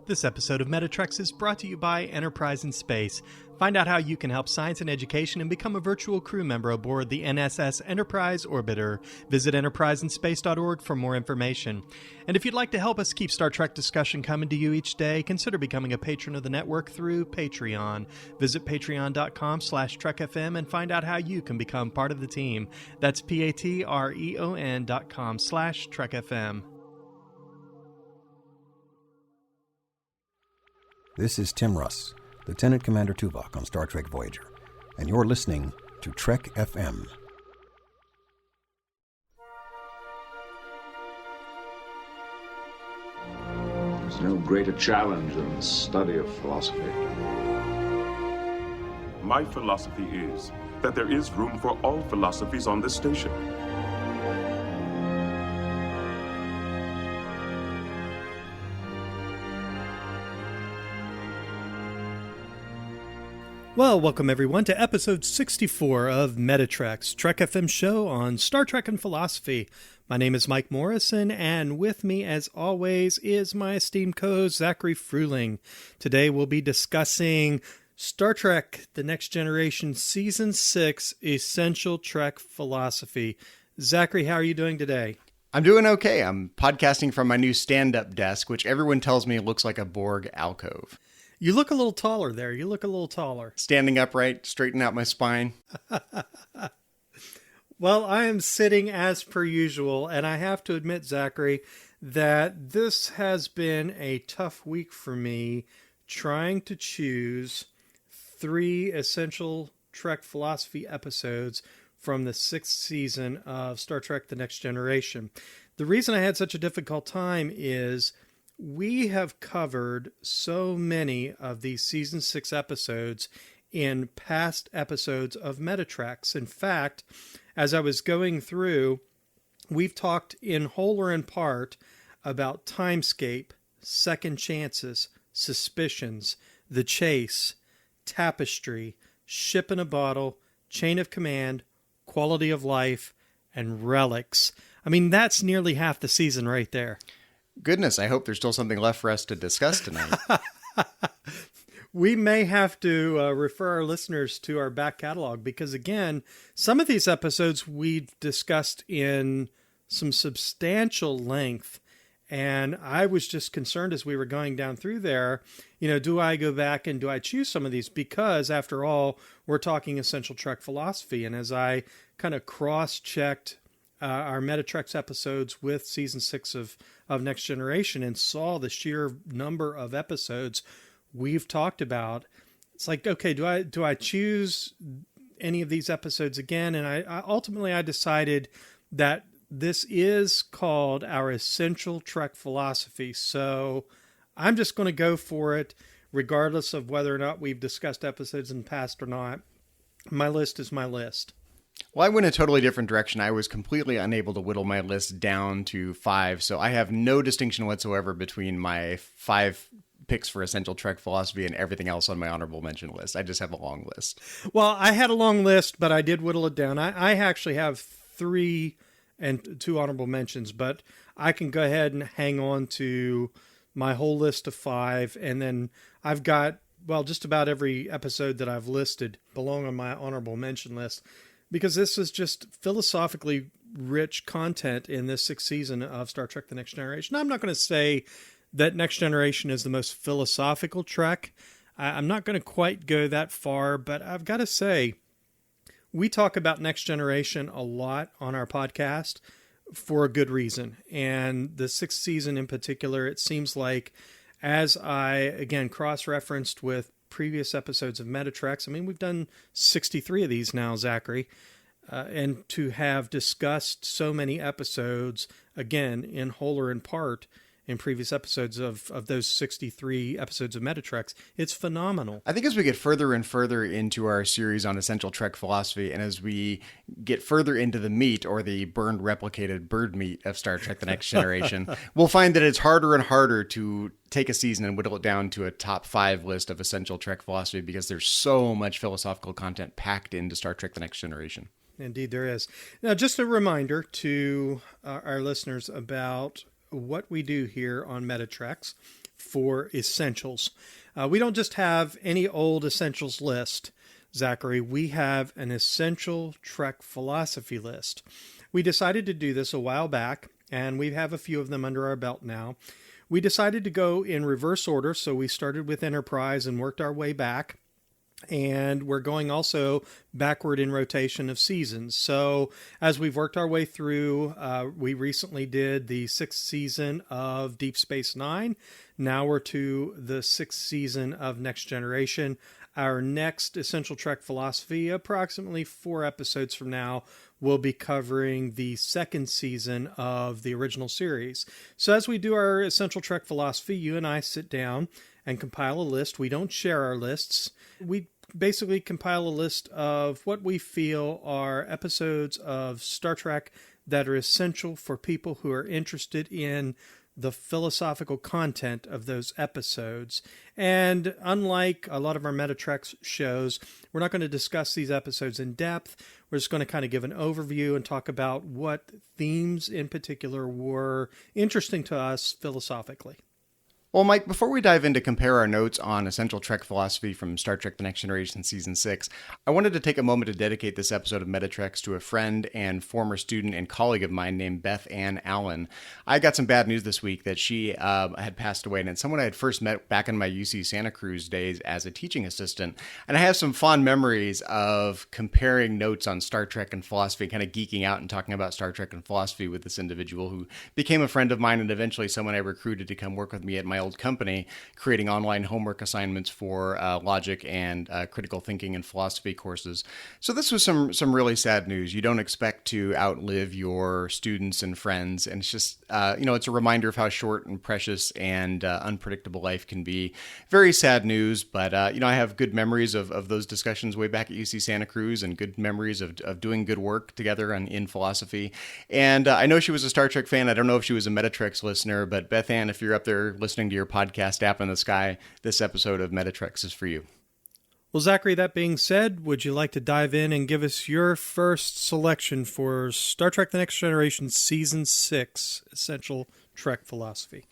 This episode of Metatrex is brought to you by Enterprise in Space. Find out how you can help science and education and become a virtual crew member aboard the NSS Enterprise Orbiter. Visit enterpriseinspace.org for more information. And if you'd like to help us keep Star Trek discussion coming to you each day, consider becoming a patron of the network through Patreon. Visit patreon.com/trekfm and find out how you can become part of the team. That's patreon.com/trekfm. This is Tim Russ, Lieutenant Commander Tuvok on Star Trek Voyager, and you're listening to Trek FM. There's no greater challenge than the study of philosophy. My philosophy is that there is room for all philosophies on this station. Well, welcome everyone to episode 64 of Metatrex, Trek FM show on Star Trek and philosophy. My name is Mike Morrison, and with me, as always, is my esteemed co-host, Zachary Fruehling. Today we'll be discussing Star Trek The Next Generation Season 6, Essential Trek Philosophy. Zachary, how are you doing today? I'm doing okay. I'm podcasting from my new stand-up desk, which everyone tells me looks like a Borg alcove. You look a little taller there. You look a little taller. Standing upright, straighten out my spine. Well, I am sitting as per usual, and I have to admit, Zachary, that this has been a tough week for me trying to choose 3 essential Trek philosophy episodes from the 6th season of Star Trek The Next Generation. The reason I had such a difficult time is we have covered so many of these season 6 episodes in past episodes of Metatrex. In fact, as I was going through, we've talked in whole or in part about Timescape, Second Chances, Suspicions, The Chase, Tapestry, Ship in a Bottle, Chain of Command, Quality of Life, and Relics. I mean, that's nearly half the season right there. Goodness, I hope there's still something left for us to discuss tonight. We may have to refer our listeners to our back catalog because, again, some of these episodes we've discussed in some substantial length. And I was just concerned as we were going down through there, do I go back and do I choose some of these? Because, after all, we're talking essential Trek philosophy. And as I kind of cross-checked our Metatrex episodes with season 6 of Next Generation and saw the sheer number of episodes we've talked about, it's like, okay, do I choose any of these episodes again? And I ultimately decided that this is called our Essential Trek Philosophy. So I'm just going to go for it, regardless of whether or not we've discussed episodes in the past or not. My list is my list. Well, I went a totally different direction. I was completely unable to whittle my list down to 5, so I have no distinction whatsoever between my 5 picks for Essential Trek Philosophy and everything else on my honorable mention list. I just have a long list. Well, I had a long list, but I did whittle it down. I actually have 3 and 2 honorable mentions, but I can go ahead and hang on to my whole list of 5, and then I've got, just about every episode that I've listed belong on my honorable mention list, because this is just philosophically rich content in this 6th season of Star Trek The Next Generation. I'm not going to say that Next Generation is the most philosophical Trek. I'm not going to quite go that far, but I've got to say, we talk about Next Generation a lot on our podcast for a good reason. And the 6th season in particular, it seems like, as I, again, cross-referenced with previous episodes of Metatrex, I mean, we've done 63 of these now, Zachary, and to have discussed so many episodes, again, in whole or in part, in previous episodes of those 63 episodes of Metatrex, it's phenomenal. I think as we get further and further into our series on Essential Trek Philosophy, and as we get further into the meat, or the burned replicated bird meat of Star Trek The Next Generation, we'll find that it's harder and harder to take a season and whittle it down to a top 5 list of Essential Trek Philosophy, because there's so much philosophical content packed into Star Trek The Next Generation. Indeed, there is. Now, just a reminder to our listeners about what we do here on Metatrex. for essentials. We don't just have any old essentials list, Zachary. We have an essential Trek philosophy list. We decided to do this a while back, and we have a few of them under our belt now. We decided to go in reverse order, so we started with Enterprise and worked our way back. And we're going also backward in rotation of seasons. So as we've worked our way through, we recently did the 6th season of Deep Space Nine. Now we're to the 6th season of Next Generation. Our next Essential Trek Philosophy, approximately 4 episodes from now, will be covering the 2nd season of the original series. So as we do our Essential Trek Philosophy, you and I sit down and compile a list. We don't share our lists. We basically compile a list of what we feel are episodes of Star Trek that are essential for people who are interested in the philosophical content of those episodes. And unlike a lot of our Metatreks shows, we're not going to discuss these episodes in depth. We're just going to kind of give an overview and talk about what themes in particular were interesting to us philosophically. Well, Mike, before we dive in to compare our notes on Essential Trek Philosophy from Star Trek The Next Generation Season 6, I wanted to take a moment to dedicate this episode of Metatreks to a friend and former student and colleague of mine named Beth Ann Allen. I got some bad news this week that she had passed away, and it's someone I had first met back in my UC Santa Cruz days as a teaching assistant. And I have some fond memories of comparing notes on Star Trek and philosophy, kind of geeking out and talking about Star Trek and philosophy with this individual who became a friend of mine and eventually someone I recruited to come work with me at my old company, creating online homework assignments for logic and critical thinking and philosophy courses. So this was some really sad news. You don't expect to outlive your students and friends, and it's just it's a reminder of how short and precious and unpredictable life can be. Very sad news, but I have good memories of those discussions way back at UC Santa Cruz, and good memories of doing good work together in philosophy. And I know she was a Star Trek fan. I don't know if she was a Metatreks listener, but Beth Ann, if you're up there listening to your podcast app in the sky, this episode of Metatreks is for you. Well, Zachary, that being said, would you like to dive in and give us your first selection for Star Trek The Next Generation Season 6, Essential Trek Philosophy?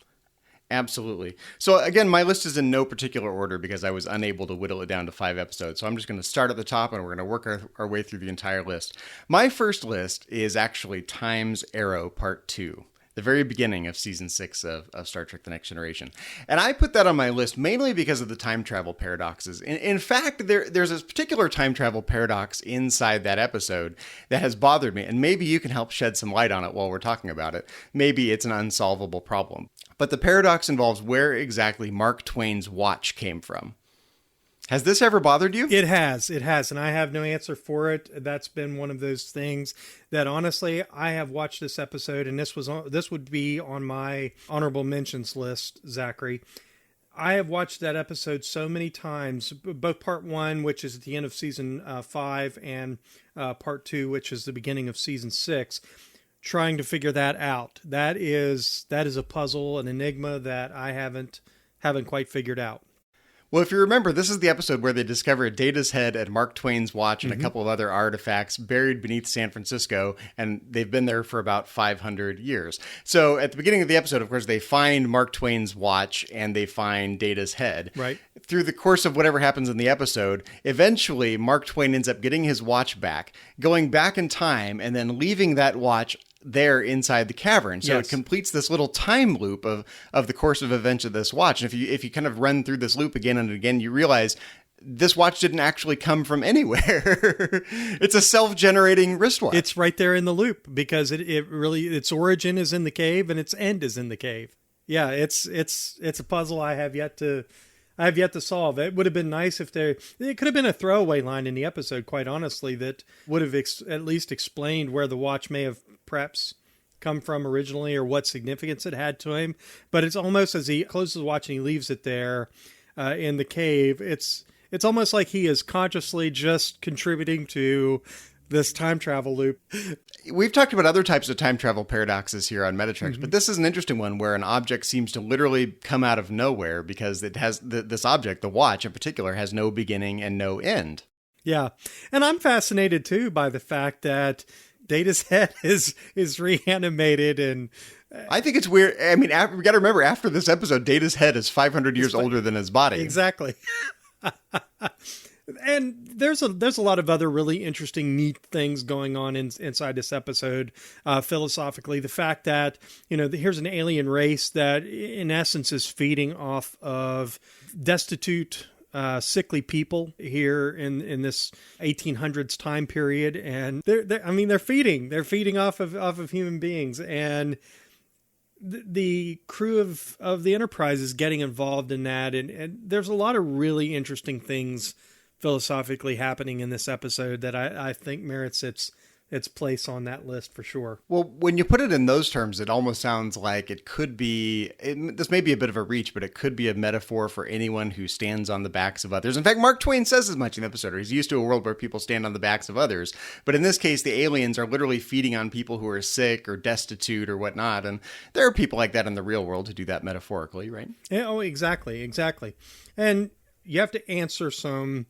Absolutely. So again, my list is in no particular order because I was unable to whittle it down to 5 episodes. So I'm just going to start at the top and we're going to work our way through the entire list. My first list is actually Time's Arrow Part 2. The very beginning of Season 6 of Star Trek The Next Generation. And I put that on my list mainly because of the time travel paradoxes. In fact, there's a particular time travel paradox inside that episode that has bothered me, and maybe you can help shed some light on it while we're talking about it. Maybe it's an unsolvable problem. But the paradox involves where exactly Mark Twain's watch came from. Has this ever bothered you? It has, and I have no answer for it. That's been one of those things that honestly, I have watched this episode, and this would be on my honorable mentions list, Zachary. I have watched that episode so many times, both part 1, which is at the end of season 5, and part 2, which is the beginning of season 6, trying to figure that out. That is a puzzle, an enigma that I haven't quite figured out. Well, if you remember, this is the episode where they discover Data's head and Mark Twain's watch and a couple of other artifacts buried beneath San Francisco, and they've been there for about 500 years. So at the beginning of the episode, of course, they find Mark Twain's watch and they find Data's head. Right. Through the course of whatever happens in the episode, eventually Mark Twain ends up getting his watch back, going back in time, and then leaving that watch there inside the cavern. So It completes this little time loop of the course of events of this watch. And if you kind of run through this loop again and again, you realize this watch didn't actually come from anywhere. It's a self-generating wristwatch. It's right there in the loop because it really, its origin is in the cave and its end is in the cave. Yeah, it's a puzzle I have yet to solve. It would have been nice if it could have been a throwaway line in the episode, quite honestly, that would have at least explained where the watch may have perhaps come from originally or what significance it had to him. But it's almost as he closes the watch and he leaves it there in the cave. It's almost like he is consciously just contributing to this time travel loop. We've talked about other types of time travel paradoxes here on Metatreks, but this is an interesting one where an object seems to literally come out of nowhere because it has this object, the watch in particular, has no beginning and no end. Yeah. And I'm fascinated too by the fact that Data's head is reanimated, and I think it's weird. I mean, we got to remember, after this episode, Data's head is 500 years older than his body. Exactly. And there's a lot of other really interesting, neat things going on inside this episode, philosophically. The fact that, here's an alien race that in essence is feeding off of destitute, sickly people here in this 1800s time period. And they're feeding off of human beings. And the crew of the Enterprise is getting involved in that. And there's a lot of really interesting things philosophically happening in this episode that I think merits its place on that list for sure. Well, when you put it in those terms, it almost sounds like it could be, this may be a bit of a reach, but it could be a metaphor for anyone who stands on the backs of others. In fact, Mark Twain says as much in the episode. He's used to a world where people stand on the backs of others. But in this case, the aliens are literally feeding on people who are sick or destitute or whatnot. And there are people like that in the real world who do that metaphorically, right? Yeah, oh, exactly. And you have to answer some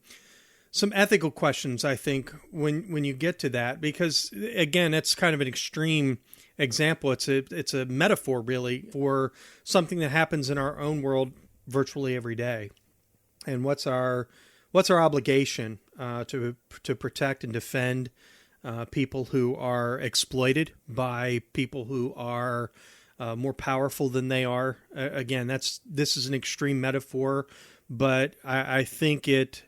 ethical questions, I think, when you get to that, because again, it's kind of an extreme example. It's a metaphor really for something that happens in our own world virtually every day. And what's our obligation to protect and defend people who are exploited by people who are more powerful than they are. Again, this is an extreme metaphor, but I think it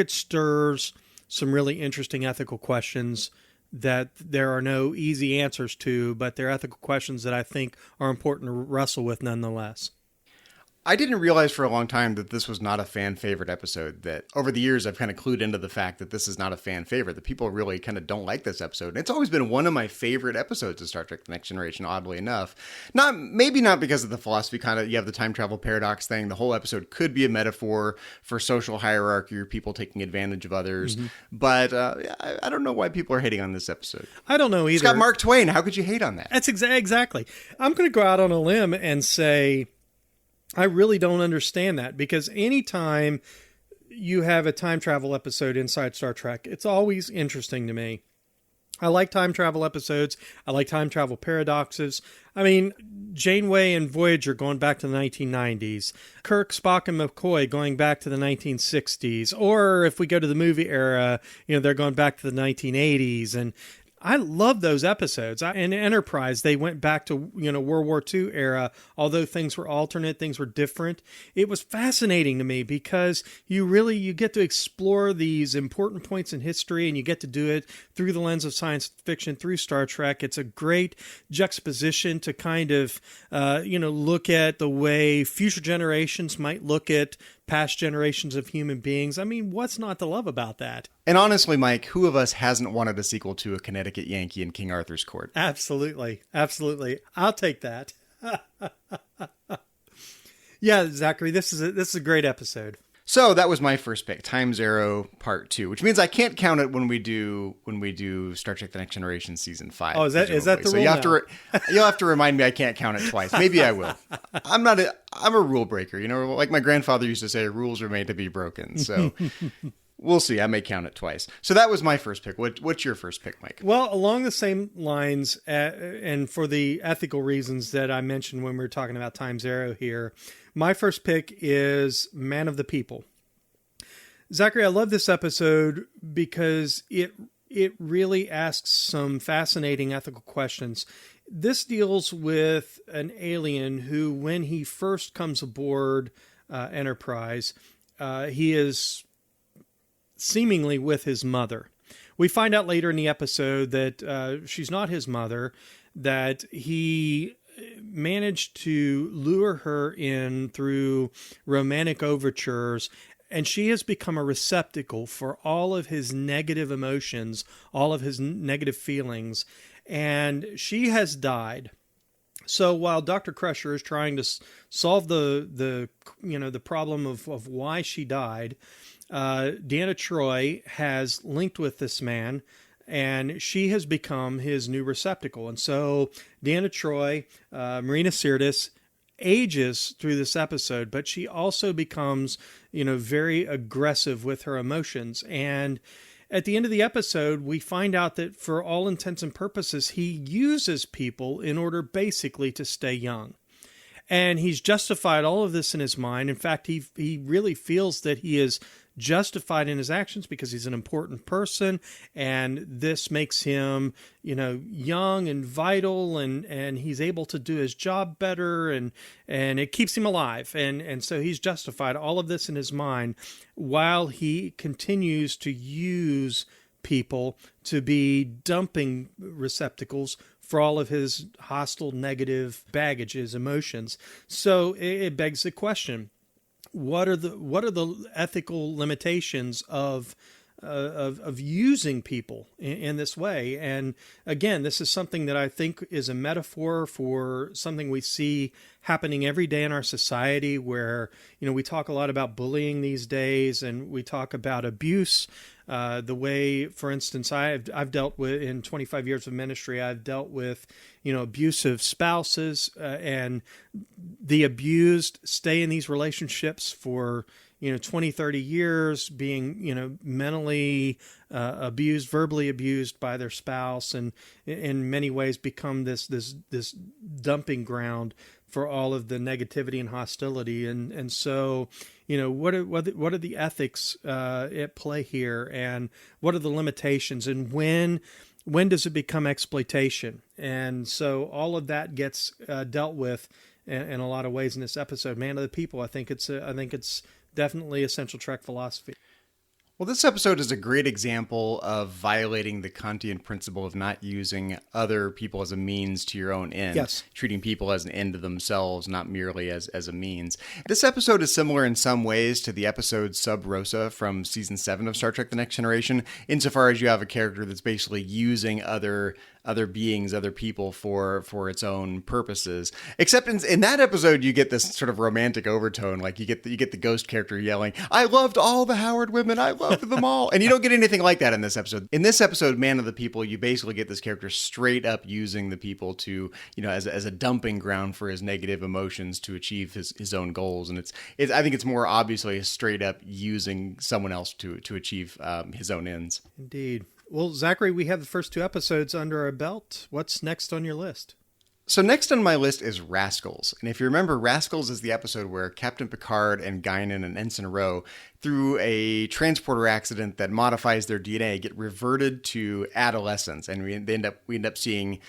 stirs some really interesting ethical questions that there are no easy answers to, but they're ethical questions that I think are important to wrestle with nonetheless. I didn't realize for a long time that this was not a fan favorite episode, that over the years I've kind of clued into the fact that this is not a fan favorite, that people really kind of don't like this episode. And it's always been one of my favorite episodes of Star Trek The Next Generation, oddly enough. Maybe not because of the philosophy, kind of, you have the time travel paradox thing. The whole episode could be a metaphor for social hierarchy or people taking advantage of others. Mm-hmm. But I don't know why people are hating on this episode. I don't know either. It's got Mark Twain. How could you hate on that? That's exactly. I'm going to go out on a limb and say I really don't understand that, because anytime you have a time travel episode inside Star Trek, it's always interesting to me. I like time travel episodes. I like time travel paradoxes. I mean, Janeway and Voyager going back to the 1990s. Kirk, Spock, and McCoy going back to the 1960s. Or if we go to the movie era, they're going back to the 1980s. And I love those episodes. In Enterprise, they went back to, World War II era. Although things were alternate, things were different. It was fascinating to me because you get to explore these important points in history, and you get to do it through the lens of science fiction, through Star Trek. It's a great juxtaposition to kind of, look at the way future generations might look at past generations of human beings. I mean, what's not to love about that? And honestly, Mike, who of us hasn't wanted a sequel to A Connecticut Yankee in King Arthur's Court? Absolutely. I'll take that. Yeah, Zachary, this is a great episode. So that was my first pick, Time's Arrow Part 2, which means I can't count it when we do Star Trek The Next Generation Season 5. Oh, is that the rule now? You'll have to remind me I can't count it twice. Maybe I will. I'm a rule breaker. Like my grandfather used to say, rules are made to be broken. So we'll see. I may count it twice. So that was my first pick. What's your first pick, Mike? Well, along the same lines, and for the ethical reasons that I mentioned when we were talking about Time's Arrow here, my first pick is Man of the People. Zachary, I love this episode because it really asks some fascinating ethical questions. This deals with an alien who, when he first comes aboard Enterprise, he is seemingly with his mother. We find out later in the episode that she's not his mother, that he managed to lure her in through romantic overtures, and she has become a receptacle for all of his negative emotions, all of his negative feelings, and she has died. So while Dr. Crusher is trying to solve the problem of why she died, Deanna Troi has linked with this man, and she has become his new receptacle. And so Deanna Troi, Marina Sirtis, ages through this episode, but she also becomes, very aggressive with her emotions. And at the end of the episode, we find out that for all intents and purposes, he uses people in order basically to stay young. And he's justified all of this in his mind. In fact, he really feels that he is justified in his actions because he's an important person, and this makes him, young and vital, and he's able to do his job better, and it keeps him alive. And so he's justified all of this in his mind while he continues to use people to be dumping receptacles for all of his hostile, negative baggage, his emotions. So it begs the question: what are the ethical limitations of using people in this way? And again, this is something that I think is a metaphor for something we see happening every day in our society, where we talk a lot about bullying these days, and we talk about abuse. The way, for instance, I've dealt with, in 25 years of ministry, I've dealt with, abusive spouses, and the abused stay in these relationships for, 20, 30 years, being, mentally abused, verbally abused by their spouse, and in many ways become this dumping ground for all of the negativity and hostility. And so, what are the ethics at play here, and what are the limitations, and when does it become exploitation? And so all of that gets dealt with in a lot of ways in this episode. Man of the People, I think it's definitely essential Trek philosophy. Well, this episode is a great example of violating the Kantian principle of not using other people as a means to your own end. Yes. Treating people as an end to themselves, not merely as a means. This episode is similar in some ways to the episode Sub Rosa from Season 7 of Star Trek The Next Generation, insofar as you have a character that's basically using other beings, other people for its own purposes. Except in that episode, you get this sort of romantic overtone. Like you get the ghost character yelling, "I loved all the Howard women. I loved them all." And you don't get anything like that in this episode. In this episode, Man of the People, you basically get this character straight up using the people to, as a dumping ground for his negative emotions to achieve his own goals. And I think it's more obviously straight up using someone else to achieve his own ends. Indeed. Well, Zachary, we have the first 2 episodes under our belt. What's next on your list? So next on my list is Rascals. And if you remember, Rascals is the episode where Captain Picard and Guinan and Ensign Ro, through a transporter accident that modifies their DNA, get reverted to adolescence. And we end up seeing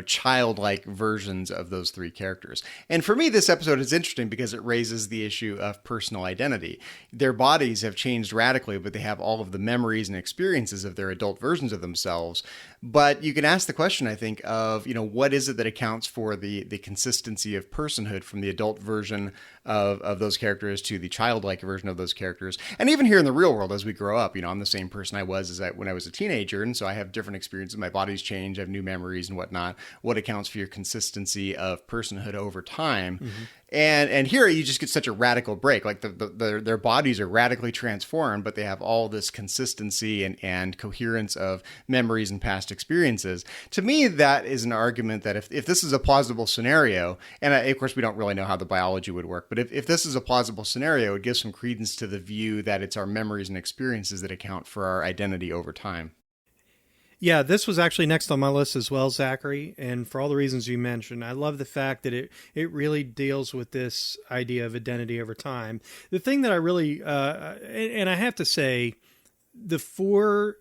childlike versions of those 3 characters. And for me, this episode is interesting because it raises the issue of personal identity. Their bodies have changed radically, but they have all of the memories and experiences of their adult versions of themselves. But you can ask the question, I think, of, what is it that accounts for the consistency of personhood from the adult version of those characters to the childlike version of those characters. And even here in the real world, as we grow up, I'm the same person I was when I was a teenager. And so I have different experiences. My body's changed. I have new memories and whatnot. What accounts for your consistency of personhood over time. Mm-hmm. And here you just get such a radical break. Like their bodies are radically transformed, but they have all this consistency and coherence of memories and past experiences. To me, that is an argument that if this is a plausible scenario, and of course we don't really know how the biology would work, but if this is a plausible scenario, it gives some credence to the view that it's our memories and experiences that account for our identity over time. Yeah, this was actually next on my list as well, Zachary, and for all the reasons you mentioned. I love the fact that it really deals with this idea of identity over time. The thing that I really, and I have to say, the 4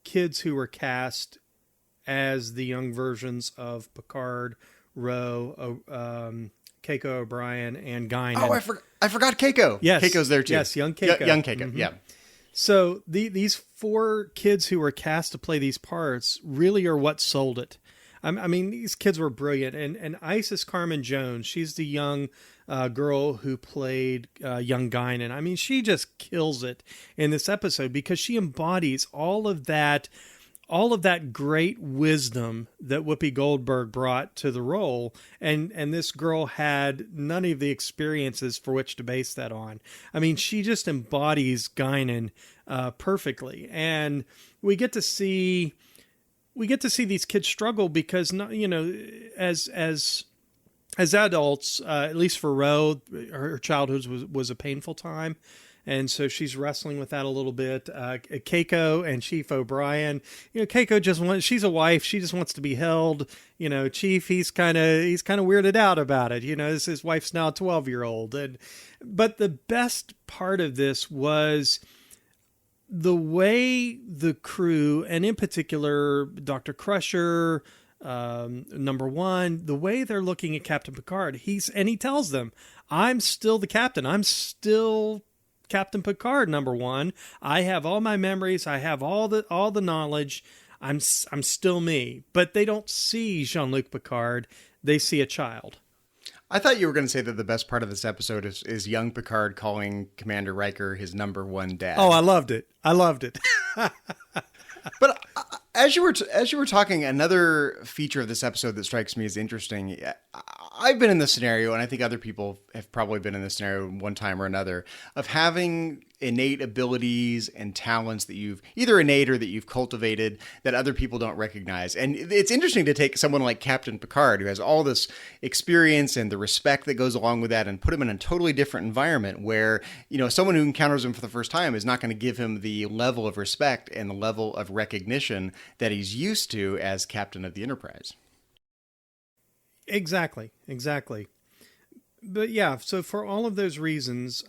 kids who were cast as the young versions of Picard, Ro, Keiko O'Brien, and Guinan. Oh, I forgot Keiko. Yes. Keiko's there too. Yes, young Keiko. Young Keiko, Mm-hmm. yeah. So these 4 kids who were cast to play these parts really are what sold it. I mean, these kids were brilliant. And Isis Carmen Jones, she's the young girl who played young Guinan. I mean, she just kills it in this episode because she embodies all of that great wisdom that Whoopi Goldberg brought to the role. And this girl had none of the experiences for which to base that on. I mean, she just embodies Guinan perfectly. And we get to see these kids struggle because, as adults, at least for Ro, her childhood was a painful time. And so she's wrestling with that a little bit. Keiko and Chief O'Brien, Keiko she's a wife. She just wants to be held. Chief, he's kind of weirded out about it. His wife's now a 12-year-old. But the best part of this was the way the crew, and in particular, Dr. Crusher, number one, the way they're looking at Captain Picard, he tells them, I'm still the captain. I'm still Captain Picard, number one. I have all my memories. I have all the knowledge. I'm still me. But they don't see Jean-Luc Picard. They see a child. I thought you were going to say that the best part of this episode is young Picard calling Commander Riker his number one dad. Oh, I loved it. But as you were talking, another feature of this episode that strikes me as interesting, I've been in this scenario, and I think other people have probably been in this scenario one time or another, of having innate abilities and talents that you've either innate or that you've cultivated that other people don't recognize. And it's interesting to take someone like Captain Picard, who has all this experience and the respect that goes along with that, and put him in a totally different environment where, someone who encounters him for the first time is not going to give him the level of respect and the level of recognition that he's used to as captain of the Enterprise. Exactly. But yeah, so for all of those reasons,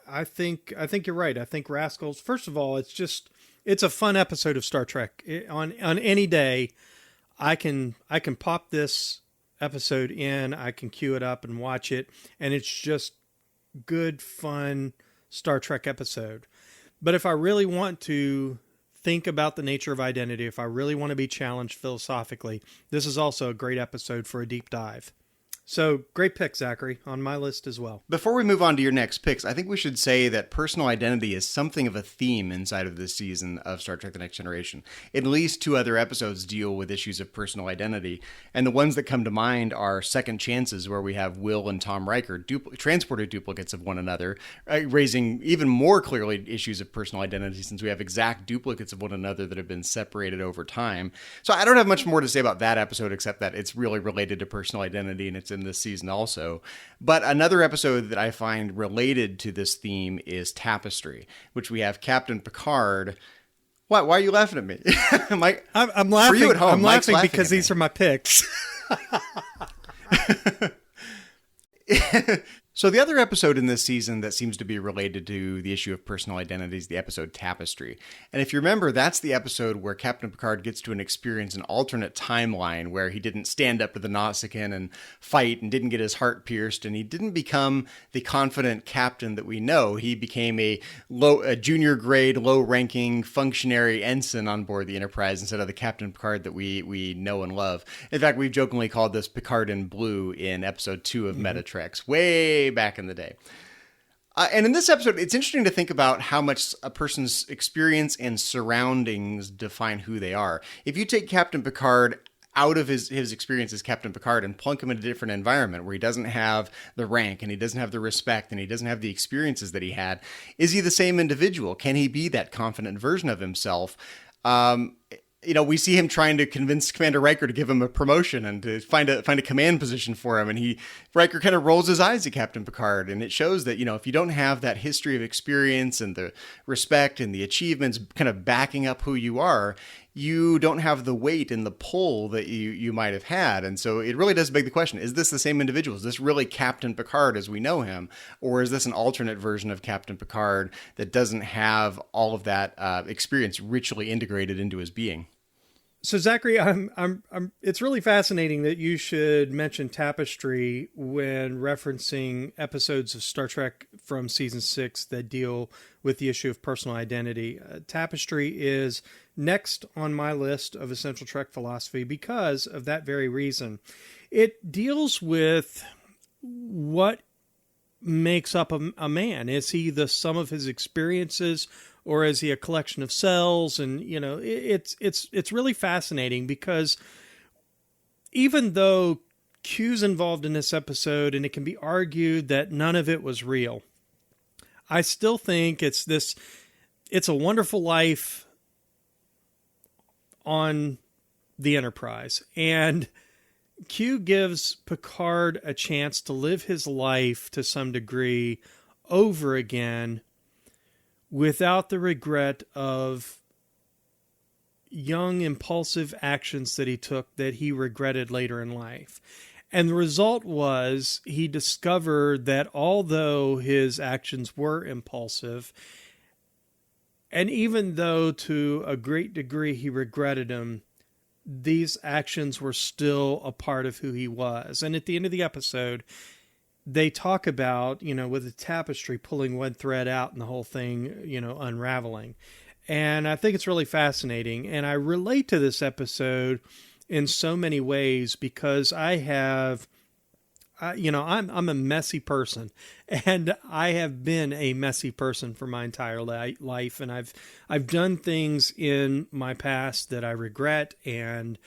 I think you're right. I think Rascals, first of all, it's a fun episode of Star Trek. On any day, I can pop this episode in, I can queue it up and watch it, and it's just good, fun Star Trek episode. But if I really want to think about the nature of identity, if I really want to be challenged philosophically, this is also a great episode for a deep dive. So, great pick, Zachary, on my list as well. Before we move on to your next picks, I think we should say that personal identity is something of a theme inside of this season of Star Trek The Next Generation. At least 2 other episodes deal with issues of personal identity, and the ones that come to mind are Second Chances, where we have Will and Tom Riker, transported duplicates of one another, raising even more clearly issues of personal identity since we have exact duplicates of one another that have been separated over time. So I don't have much more to say about that episode except that it's really related to personal identity, and it's in this season also. But another episode that I find related to this theme is Tapestry, which we have Captain Picard. Why are you laughing at me? I'm laughing. For you at home, I'm Mike's laughing because these are my picks. So the other episode in this season that seems to be related to the issue of personal identity is the episode Tapestry. And if you remember, that's the episode where Captain Picard gets to experience an alternate timeline where he didn't stand up to the Nausicaan and fight and didn't get his heart pierced, and he didn't become the confident captain that we know. He became a junior grade, low-ranking functionary ensign on board the Enterprise instead of the Captain Picard that we know and love. In fact, we've jokingly called this Picard in Blue in episode 2 of Metatreks, way back in the day. And in this episode, it's interesting to think about how much a person's experience and surroundings define who they are. If you take Captain Picard out of his experience as Captain Picard and plunk him in a different environment where he doesn't have the rank and he doesn't have the respect and he doesn't have the experiences that he had, is he the same individual? Can he be that confident version of himself? We see him trying to convince Commander Riker to give him a promotion and to find a command position for him. And Riker kind of rolls his eyes at Captain Picard. And it shows that, if you don't have that history of experience and the respect and the achievements kind of backing up who you are, you don't have the weight and the pull that you might have had. And so it really does beg the question, is this the same individual? Is this really Captain Picard as we know him? Or is this an alternate version of Captain Picard that doesn't have all of that experience richly integrated into his being? So Zachary, it's really fascinating that you should mention Tapestry when referencing episodes of Star Trek from season 6 that deal with the issue of personal identity. Tapestry is next on my list of essential Trek philosophy because of that very reason. It deals with what makes up a man. Is he the sum of his experiences, or is he a collection of cells? And, it's really fascinating because even though Q's involved in this episode and it can be argued that none of it was real, I still think it's a wonderful life on the Enterprise. And Q gives Picard a chance to live his life to some degree over again without the regret of young, impulsive actions that he took that he regretted later in life. And the result was he discovered that although his actions were impulsive, and even though to a great degree he regretted them, these actions were still a part of who he was. And at the end of the episode, they talk about, with the tapestry pulling one thread out and the whole thing, unraveling. And I think it's really fascinating. And I relate to this episode in so many ways because I'm a messy person, and I have been a messy person for my entire life. And I've done things in my past that I regret. And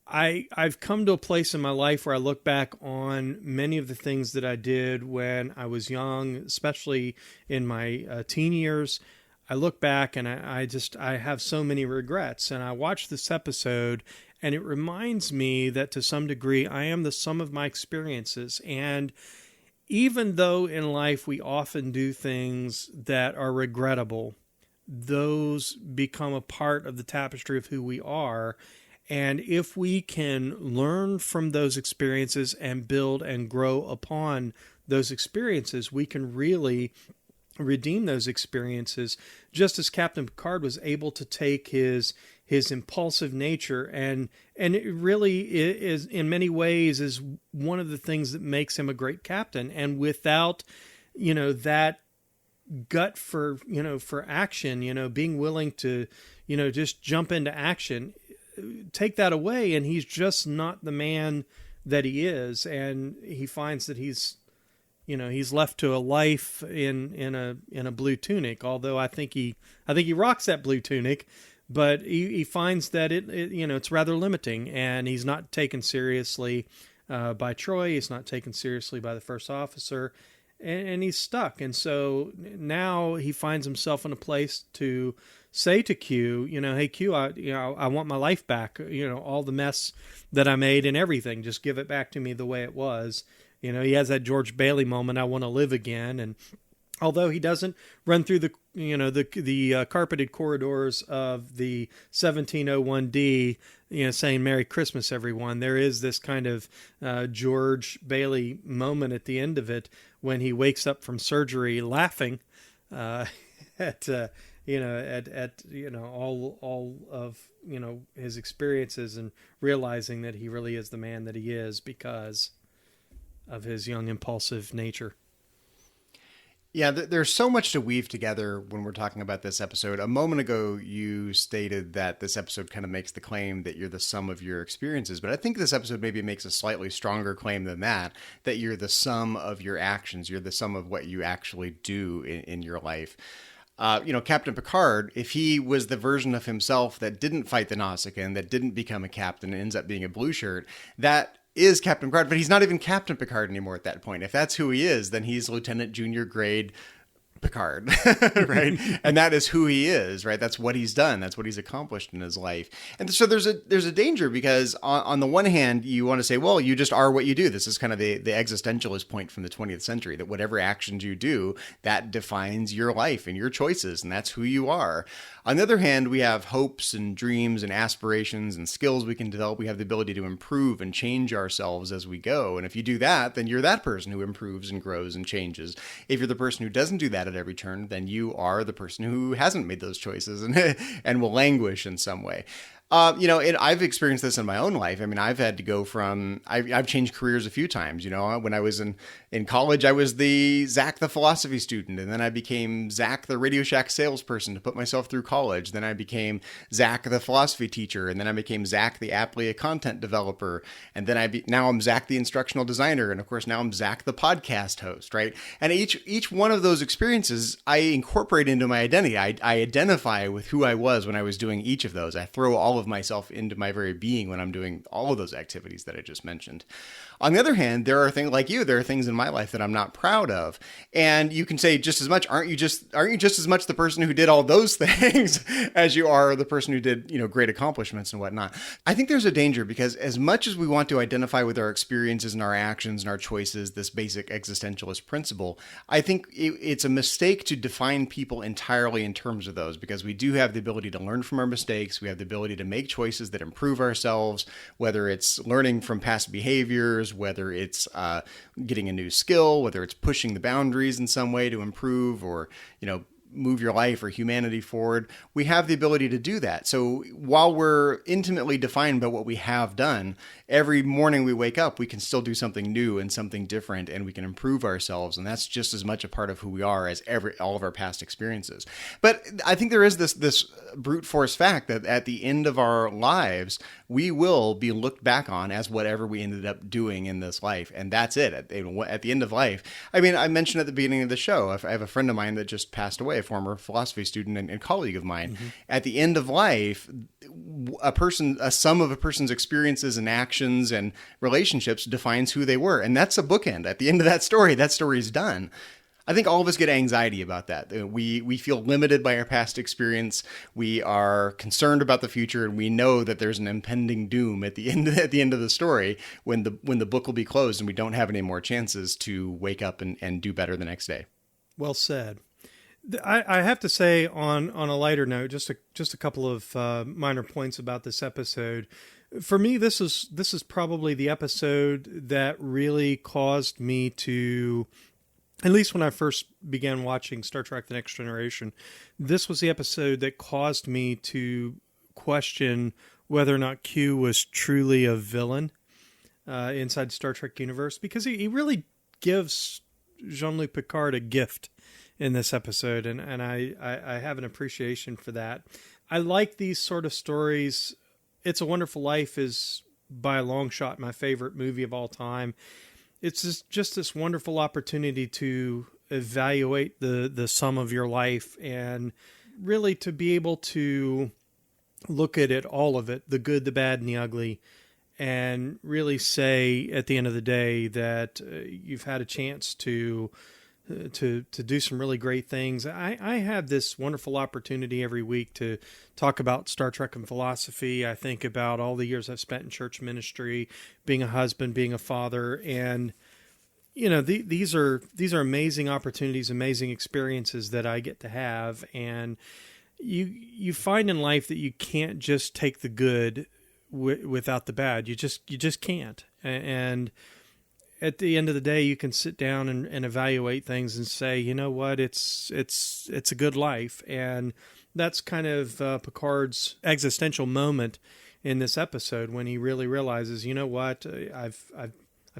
I've come to a place in my life where I look back on many of the things that I did when I was young, especially in my teen years. I look back and I have so many regrets. And I watched this episode and it reminds me that to some degree I am the sum of my experiences. And even though in life we often do things that are regrettable, those become a part of the tapestry of who we are. And if we can learn from those experiences and build and grow upon those experiences, we can really redeem those experiences, just as Captain Picard was able to take his impulsive nature and it really is in many ways is one of the things that makes him a great captain. And without that gut for action, being willing to just jump into action, take that away and he's just not the man that he is. And he finds that he's left to a life in a blue tunic, although I think he rocks that blue tunic, but he finds that it's rather limiting, and he's not taken seriously by Troy. He's not taken seriously by the first officer, and he's stuck. And so now he finds himself in a place to say to Q, hey Q, I want my life back. All the mess that I made and everything, just give it back to me the way it was. He has that George Bailey moment, I want to live again. And although he doesn't run through the carpeted corridors of the 1701D, saying Merry Christmas, everyone, there is this kind of George Bailey moment at the end of it when he wakes up from surgery laughing at all of his experiences and realizing that he really is the man that he is because of his young, impulsive nature. Yeah, there's so much to weave together when we're talking about this episode. A moment ago, you stated that this episode kind of makes the claim that you're the sum of your experiences. But I think this episode maybe makes a slightly stronger claim than that you're the sum of your actions. You're the sum of what you actually do in your life. Captain Picard, if he was the version of himself that didn't fight the Nausicaan, that didn't become a captain and ends up being a blue shirt, that is Captain Picard, but he's not even Captain Picard anymore at that point. If that's who he is, then he's Lieutenant Junior Grade Picard, right? And that is who he is, right? That's what he's done. That's what he's accomplished in his life. And so there's a danger because on the one hand, you want to say, well, you just are what you do. This is kind of the existentialist point from the 20th century, that whatever actions you do, that defines your life and your choices, and that's who you are. On the other hand, we have hopes and dreams and aspirations and skills we can develop. We have the ability to improve and change ourselves as we go. And if you do that, then you're that person who improves and grows and changes. If you're the person who doesn't do that at every turn, then you are the person who hasn't made those choices and will languish in some way. I've experienced this in my own life. I mean, I've had to go from, I've changed careers a few times. When I was in college, I was the Zach the philosophy student, and then I became Zach the Radio Shack salesperson to put myself through college. Then I became Zach the philosophy teacher, and then I became Zach the Aptly content developer, and then now I'm Zach the instructional designer, and of course now I'm Zach the podcast host, right? And each one of those experiences I incorporate into my identity. I identify with who I was when I was doing each of those. I throw all shell of myself into my very being when I'm doing all of those activities that I just mentioned. On the other hand, there are things like you, there are things in my life that I'm not proud of. And you can say just as much, aren't you just as much the person who did all those things as you are the person who did, great accomplishments and whatnot. I think there's a danger because as much as we want to identify with our experiences and our actions and our choices, this basic existentialist principle, I think it's a mistake to define people entirely in terms of those, because we do have the ability to learn from our mistakes. We have the ability to make choices that improve ourselves, whether it's learning from past behaviors, whether it's getting a new skill, whether it's pushing the boundaries in some way to improve or, move your life or humanity forward. We have the ability to do that. So while we're intimately defined by what we have done, every morning we wake up, we can still do something new and something different, and we can improve ourselves. And that's just as much a part of who we are as all of our past experiences. But I think there is this brute force fact that at the end of our lives, we will be looked back on as whatever we ended up doing in this life. And that's it. At the end of life. I mean, I mentioned at the beginning of the show, I have a friend of mine that just passed away, a former philosophy student and colleague of mine. Mm-hmm. At the end of life, a sum of a person's experiences and actions and relationships defines who they were. And that's a bookend. At the end of that story is done. I think all of us get anxiety about that. We feel limited by our past experience. We are concerned about the future, and we know that there's an impending doom at the end of the story when the book will be closed and we don't have any more chances to wake up and do better the next day. Well said. I have to say, on a lighter note, just a couple of minor points about this episode. For me, this is probably the episode that really caused me to, at least when I first began watching Star Trek: The Next Generation, this was the episode that caused me to question whether or not Q was truly a villain inside Star Trek universe, because he really gives Jean-Luc Picard a gift in this episode, and I have an appreciation for that. I like these sort of stories. It's a Wonderful Life is by a long shot my favorite movie of all time. It's just this wonderful opportunity to evaluate the sum of your life and really to be able to look at it, all of it, the good, the bad, and the ugly, and really say at the end of the day that you've had a chance to do some really great things. I have this wonderful opportunity every week to talk about Star Trek and philosophy. I think about all the years I've spent in church ministry, being a husband, being a father, and these are amazing opportunities, amazing experiences that I get to have. And you find in life that you can't just take the good without the bad. You just can't. And at the end of the day, you can sit down and evaluate things and say, you know what, it's a good life. And that's kind of Picard's existential moment in this episode when he really realizes, you know what, I've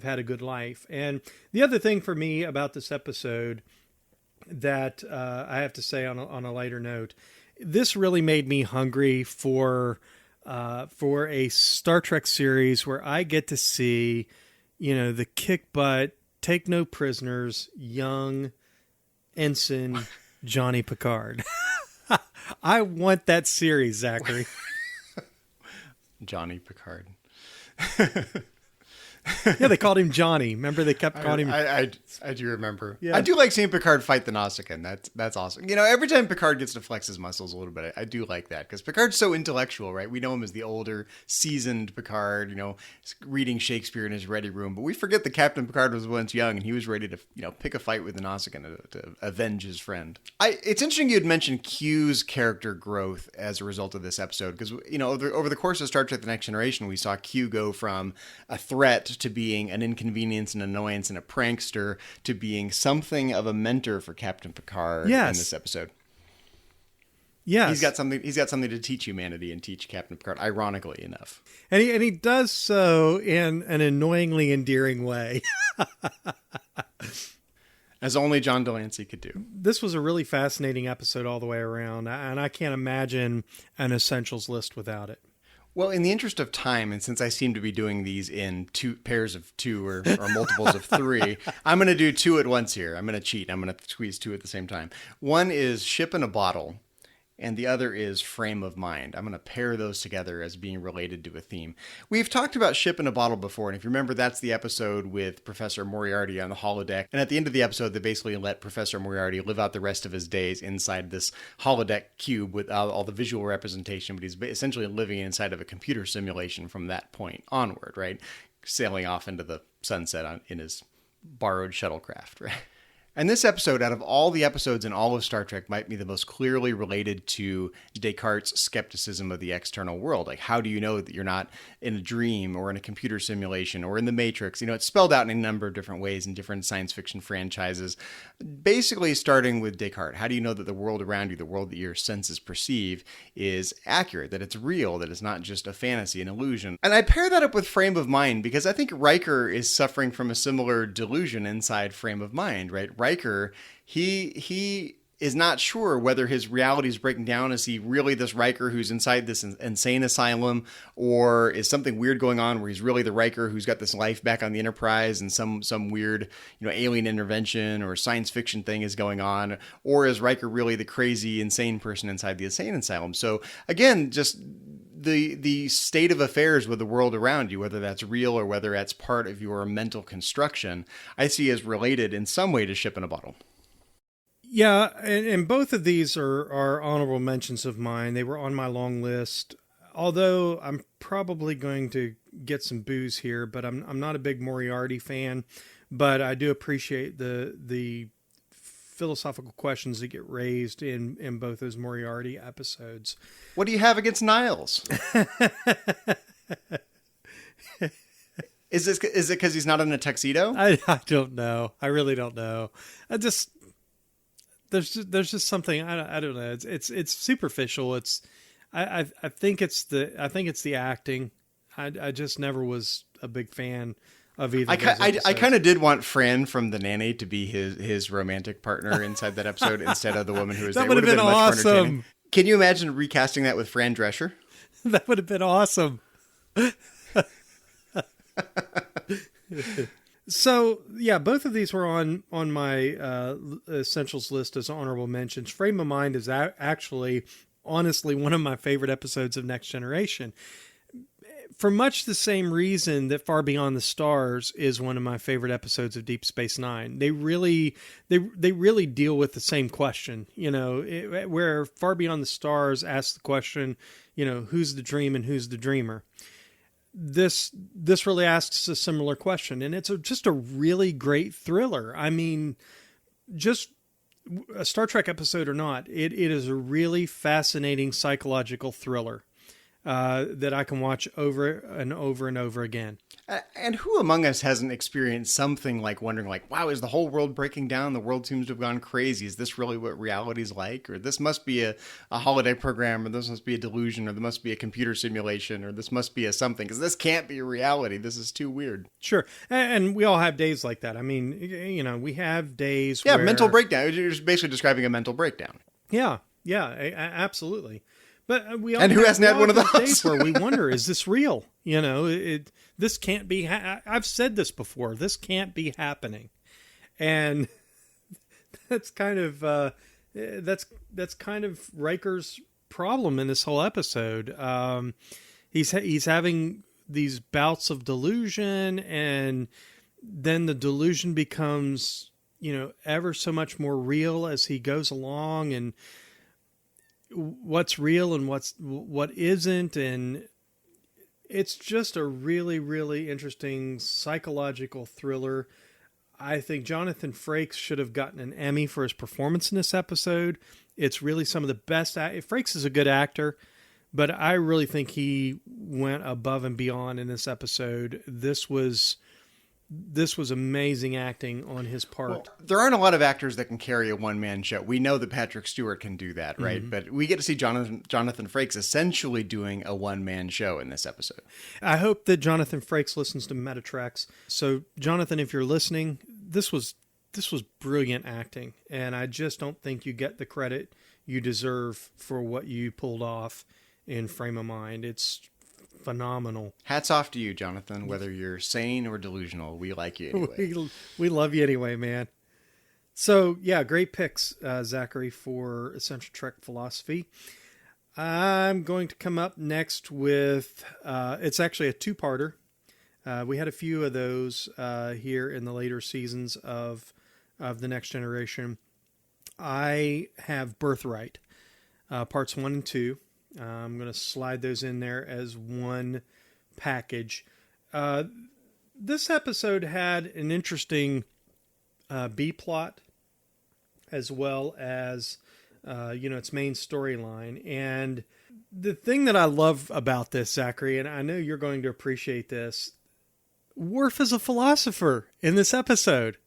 had a good life. And the other thing for me about this episode that I have to say on a lighter note, this really made me hungry for a Star Trek series where I get to see the kick butt, take no prisoners, young ensign Johnny Picard. I want that series, Zachary. Johnny Picard. Yeah, they called him Johnny. Remember, they kept calling him. I do remember. Yeah. I do like seeing Picard fight the Nausicaan. That's awesome. Every time Picard gets to flex his muscles a little bit, I do like that because Picard's so intellectual, right? We know him as the older, seasoned Picard. Reading Shakespeare in his ready room, but we forget that Captain Picard was once young and he was ready to, pick a fight with the Nausicaan to avenge his friend. It's interesting you had mentioned Q's character growth as a result of this episode because over the course of Star Trek: The Next Generation, we saw Q go from a threat to being an inconvenience and annoyance and a prankster to being something of a mentor for Captain Picard in this episode. Yes. He's got something to teach humanity and teach Captain Picard, ironically enough. And he does so in an annoyingly endearing way. As only John Delancey could do. This was a really fascinating episode all the way around, and I can't imagine an essentials list without it. Well, in the interest of time, and since I seem to be doing these in pairs of two or multiples of three, I'm going to do two at once here. I'm going to cheat. I'm going to squeeze two at the same time. One is Ship in a Bottle. and the other is frame of mind. I'm going to pair those together as being related to a theme. We've talked about ship in a bottle before, and if you remember, that's the episode with Professor Moriarty on the holodeck. And at the end of the episode, they basically let Professor Moriarty live out the rest of his days inside this holodeck cube with all the visual representation, but he's essentially living inside of a computer simulation from that point onward, right? Sailing off into the sunset in his borrowed shuttlecraft, right? And this episode, out of all the episodes in all of Star Trek, might be the most clearly related to Descartes' skepticism of the external world. Like, how do you know that you're not in a dream or in a computer simulation or in the Matrix? You know, it's spelled out in a number of different ways in different science fiction franchises. Basically, starting with Descartes. How do you know that the world around you, the world that your senses perceive, is accurate, that it's real, that it's not just a fantasy, an illusion? And I pair that up with frame of mind because I think Riker is suffering from a similar delusion inside frame of mind, right? Riker, he is not sure whether his reality is breaking down. Is he really this Riker who's inside this insane asylum, or is something weird going on where he's really the Riker who's got this life back on the Enterprise and some weird, alien intervention or science fiction thing is going on, or is Riker really the crazy, insane person inside the insane asylum? So again, just the state of affairs with the world around you, whether that's real or whether that's part of your mental construction, I see as related in some way to ship in a bottle. Yeah, and both of these are honorable mentions of mine. They were on my long list. Although I'm probably going to get some boos here, but I'm not a big Moriarty fan. But I do appreciate the philosophical questions that get raised in both those Moriarty episodes. What do you have against Niles? Is it because he's not in a tuxedo? I don't know. I really don't know. There's just something I don't know. It's superficial. I think it's the acting. I just never was a big fan of either. I kind of did want Fran from The Nanny to be his romantic partner inside that episode instead of the woman who was that there. Would have been much more awesome. entertaining. Can you imagine recasting that with Fran Drescher? That would have been awesome. So, yeah, both of these were on my essentials list as honorable mentions. Frame of Mind is actually, honestly, one of my favorite episodes of Next Generation. For much the same reason that Far Beyond the Stars is one of my favorite episodes of Deep Space Nine. They really deal with the same question, where Far Beyond the Stars asks the question, who's the dream and who's the dreamer? This really asks a similar question, and it's just a really great thriller. I mean, just a Star Trek episode or not, it is a really fascinating psychological thriller that I can watch over and over and over again. And who among us hasn't experienced something like wondering, like, wow, is the whole world breaking down? The world seems to have gone crazy. Is this really what reality is like? Or this must be a holodeck program, or this must be a delusion, or there must be a computer simulation, or this must be a something, because this can't be reality. This is too weird. Sure. And we all have days like that. I mean, we have days where... Yeah, mental breakdown. You're just basically describing a mental breakdown. Yeah, absolutely. But we all and who hasn't had one of those days where we wonder, is this real? This can't be. I've said this before. This can't be happening, and that's kind of that's kind of Riker's problem in this whole episode. He's having these bouts of delusion, and then the delusion becomes ever so much more real as he goes along, and what's real and what isn't, and it's just a really, really interesting psychological thriller. I think Jonathan Frakes should have gotten an Emmy for his performance in this episode. It's really some of the best. Frakes is a good actor, but I really think he went above and beyond in this episode. This was amazing acting on his part. Well, there aren't a lot of actors that can carry a one-man show. We know that Patrick Stewart can do that, right? Mm-hmm. But we get to see Jonathan Frakes essentially doing a one-man show in this episode. I hope that Jonathan Frakes listens to Metatreks. So, Jonathan, if you're listening, this was brilliant acting, and I just don't think you get the credit you deserve for what you pulled off in Frame of Mind. It's phenomenal. Hats off to you, Jonathan, whether you're sane or delusional. We like you anyway. We love you anyway, man. So, yeah, great picks, Zachary, for Essential Trek Philosophy. I'm going to come up next with, it's actually a two-parter. We had a few of those here in the later seasons of The Next Generation. I have Birthright, parts 1 and 2. I'm going to slide those in there as one package. This episode had an interesting B-plot as well as, its main storyline. And the thing that I love about this, Zachary, and I know you're going to appreciate this, Worf is a philosopher in this episode.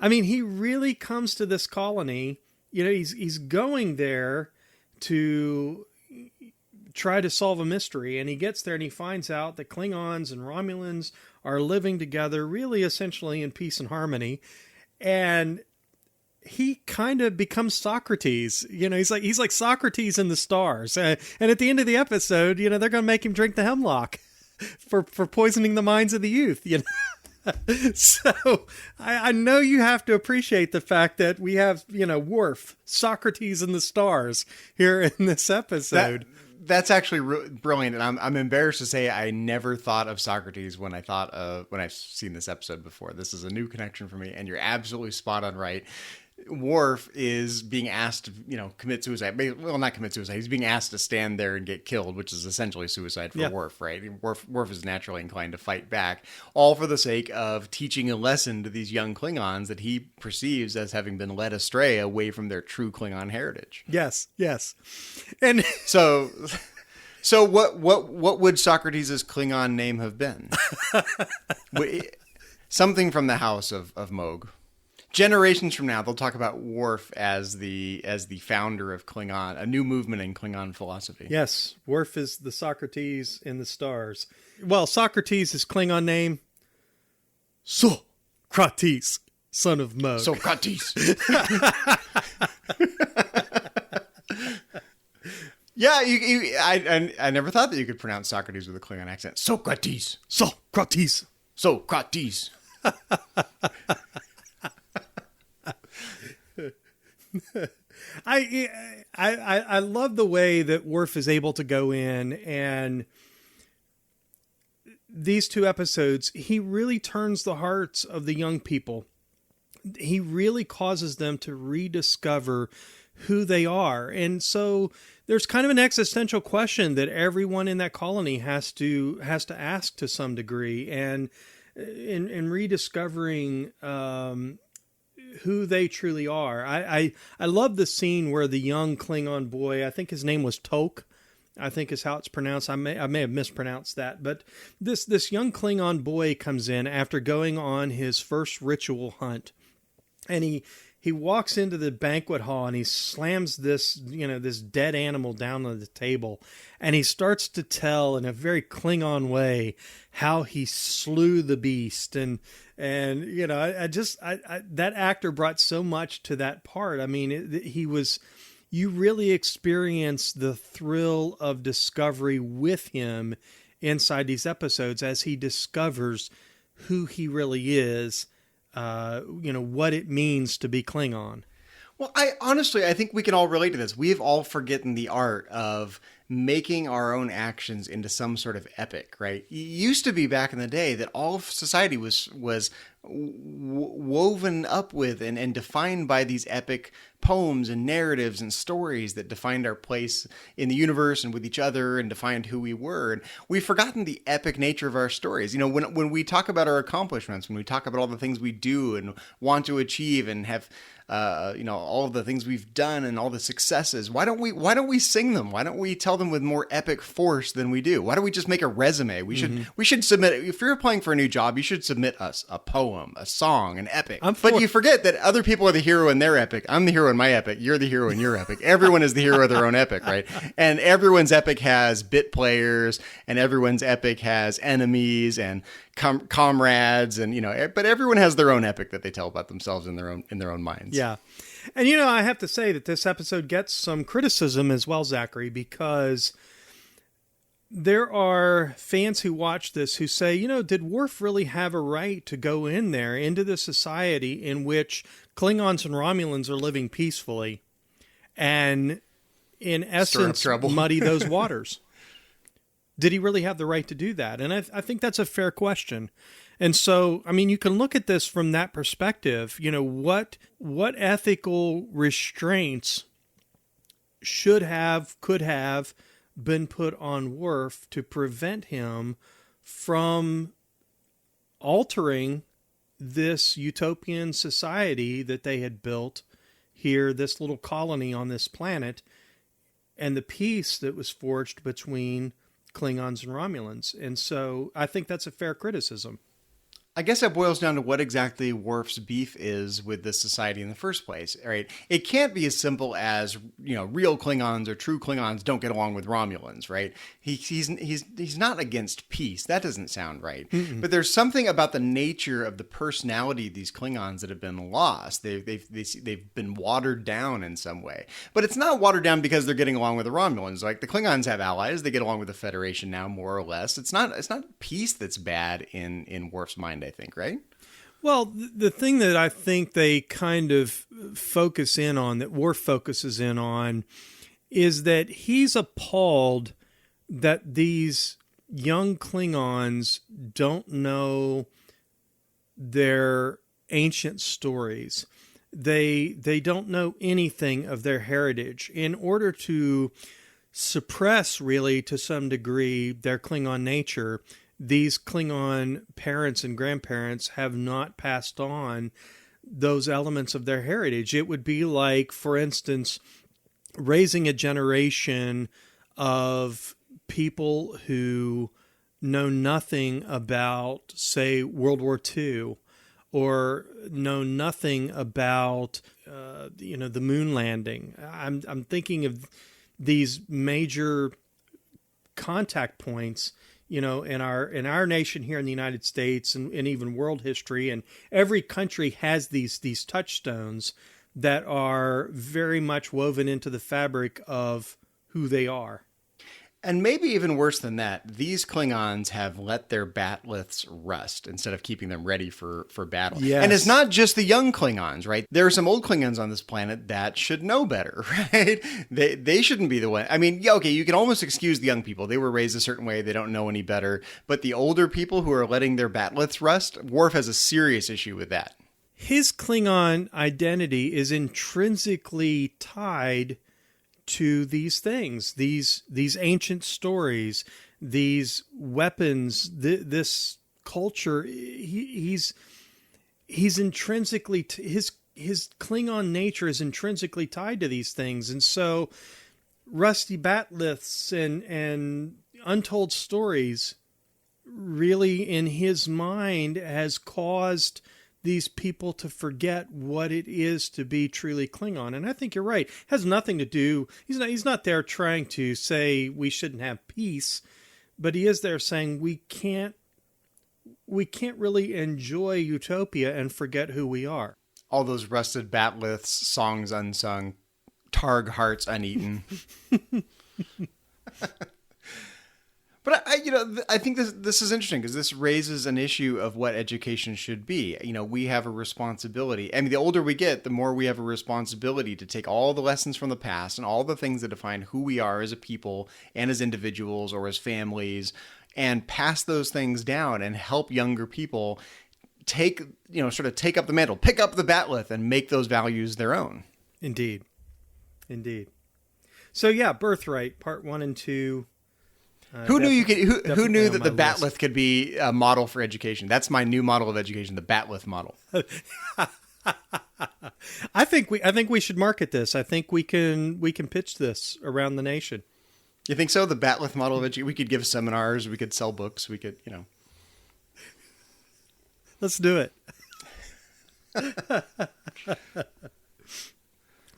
I mean, he really comes to this colony. He's going there to try to solve a mystery, and he gets there and he finds out that Klingons and Romulans are living together, really essentially in peace and harmony. And he kind of becomes Socrates. He's like Socrates in the stars. And at the end of the episode, they're going to make him drink the hemlock for poisoning the minds of the youth. So I know you have to appreciate the fact that we have, Worf, Socrates in the stars here in this episode. That's actually brilliant, and I'm embarrassed to say I never thought of Socrates when I've seen this episode before. This is a new connection for me, and you're absolutely spot on right. Worf is being asked to, commit suicide. Well, not commit suicide. He's being asked to stand there and get killed, which is essentially suicide for Worf, right? Worf is naturally inclined to fight back, all for the sake of teaching a lesson to these young Klingons that he perceives as having been led astray away from their true Klingon heritage. Yes. And so what would Socrates' Klingon name have been? Something from the house of Moog. Generations from now, they'll talk about Worf as the founder of Klingon, a new movement in Klingon philosophy. Yes, Worf is the Socrates in the stars. Well, Socrates' Klingon name, Socrates, son of Moog. Socrates. Yeah, I never thought that you could pronounce Socrates with a Klingon accent. Socrates. Socrates. Socrates. I love the way that Worf is able to go in, and these two episodes, he really turns the hearts of the young people. He really causes them to rediscover who they are. And so there's kind of an existential question that everyone in that colony has to ask to some degree. And in rediscovering who they truly are. I love the scene where the young Klingon boy, I think his name was Tok, I think is how it's pronounced. I may have mispronounced that, but this young Klingon boy comes in after going on his first ritual hunt, and he walks into the banquet hall and he slams this dead animal down on the table, and he starts to tell in a very Klingon way how he slew the beast. And that actor brought so much to that part. I mean, you really experience the thrill of discovery with him inside these episodes as he discovers who he really is, what it means to be Klingon. Well, I think we can all relate to this. We've all forgotten the art of making our own actions into some sort of epic, right? It used to be back in the day that all of society was woven up with and defined by these epic poems and narratives and stories that defined our place in the universe and with each other and defined who we were. And we've forgotten the epic nature of our stories. When we talk about our accomplishments, when we talk about all the things we do and want to achieve and have all of the things we've done and all the successes, why don't we sing them? Why don't we tell them with more epic force than we do? Why don't we just make a resume? We should submit, if you're applying for a new job, you should submit us a poem, a song, an epic. But you forget that other people are the hero in their epic. I'm the hero in my epic. You're the hero in your epic. Everyone is the hero of their own epic, right? And everyone's epic has bit players, and everyone's epic has enemies and comrades, and but everyone has their own epic that they tell about themselves in their own minds. Yeah. And I have to say that this episode gets some criticism as well, Zachary, because there are fans who watch this who say, did Worf really have a right to go in there into the society in which Klingons and Romulans are living peacefully and, in essence, trouble. muddy those waters? Did he really have the right to do that? And I think that's a fair question. And so, I mean, you can look at this from that perspective. What ethical restraints could have been put on Worf to prevent him from altering this utopian society that they had built here, this little colony on this planet, and the peace that was forged between Klingons and Romulans. And so I think that's a fair criticism. I guess that boils down to what exactly Worf's beef is with this society in the first place, right? It can't be as simple as, real Klingons or true Klingons don't get along with Romulans, right? He's not against peace. That doesn't sound right. Mm-mm. But there's something about the nature of the personality of these Klingons that have been lost. They've been watered down in some way. But it's not watered down because they're getting along with the Romulans. Like, the Klingons have allies. They get along with the Federation now, more or less. It's not peace that's bad in Worf's mind, I think, right? Well, the thing that I think they kind of focus in on, that Worf focuses in on, is that he's appalled that these young Klingons don't know their ancient stories. They don't know anything of their heritage. In order to suppress, really, to some degree, their Klingon nature, these Klingon parents and grandparents have not passed on those elements of their heritage. It would be like, for instance, raising a generation of people who know nothing about, say, World War II, or know nothing about, the moon landing. I'm thinking of these major contact points, in our nation here in the United States, and even world history, and every country has these touchstones that are very much woven into the fabric of who they are. And maybe even worse than that, these Klingons have let their bat'leths rust instead of keeping them ready for battle. Yes. And it's not just the young Klingons, right? There are some old Klingons on this planet that should know better, right? They shouldn't be the one. I mean, yeah, okay, you can almost excuse the young people. They were raised a certain way. They don't know any better. But the older people who are letting their bat'leths rust, Worf has a serious issue with that. His Klingon identity is intrinsically tied to these things, these ancient stories, these weapons, this culture. He's intrinsically his Klingon nature is intrinsically tied to these things, and so rusty bat'leths and untold stories really, in his mind, has caused these people to forget what it is to be truly Klingon. And I think you're right. It has nothing to do, he's not there trying to say we shouldn't have peace, but he is there saying we can't really enjoy utopia and forget who we are. All those rusted bat'leths, songs unsung, Targ hearts uneaten. But I think this is interesting because this raises an issue of what education should be. We have a responsibility. I mean, the older we get, the more we have a responsibility to take all the lessons from the past and all the things that define who we are as a people and as individuals or as families, and pass those things down and help younger people take up the mantle, pick up the bat'leth and make those values their own. Indeed. So yeah, Birthright, part 1 and 2. Who knew that the bat'leth list could be a model for education? That's my new model of education, the bat'leth model. I think we should market this. I think we can pitch this around the nation. You think so? The bat'leth model of education. We could give seminars. We could sell books. We could, Let's do it.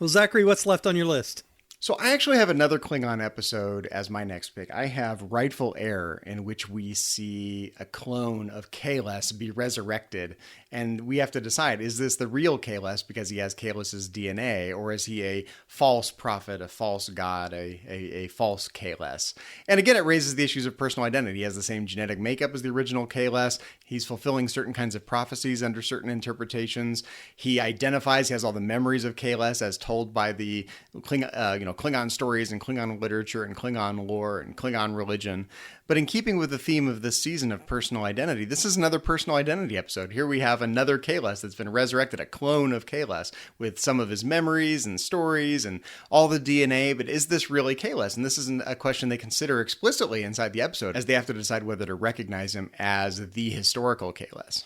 Well, Zachary, what's left on your list? So I actually have another Klingon episode as my next pick. I have Rightful Heir, in which we see a clone of Kahless be resurrected. And we have to decide, is this the real Kahless because he has Kahless's DNA, or is he a false prophet, a false god, a false Kahless? And again, it raises the issues of personal identity. He has the same genetic makeup as the original Kahless. He's fulfilling certain kinds of prophecies under certain interpretations. He identifies, he has all the memories of Kahless as told by the Klingon stories and Klingon literature and Klingon lore and Klingon religion. But in keeping with the theme of this season of personal identity, this is another personal identity episode. Here we have another Kahless that's been resurrected, a clone of Kahless with some of his memories and stories and all the DNA. But is this really Kahless? And this isn't a question they consider explicitly inside the episode, as they have to decide whether to recognize him as the historical Kahless.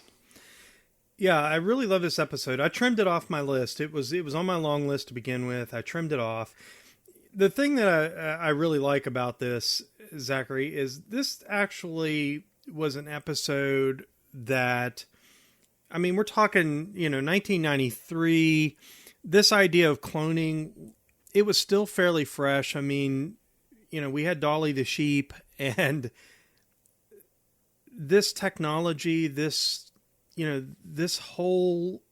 Yeah, I really love this episode. I trimmed it off my list. It was on my long list to begin with. I trimmed it off. The thing that I really like about this, Zachary, is this actually was an episode that, I mean, we're talking, 1993. This idea of cloning, it was still fairly fresh. I mean, we had Dolly the sheep, and this technology, this whole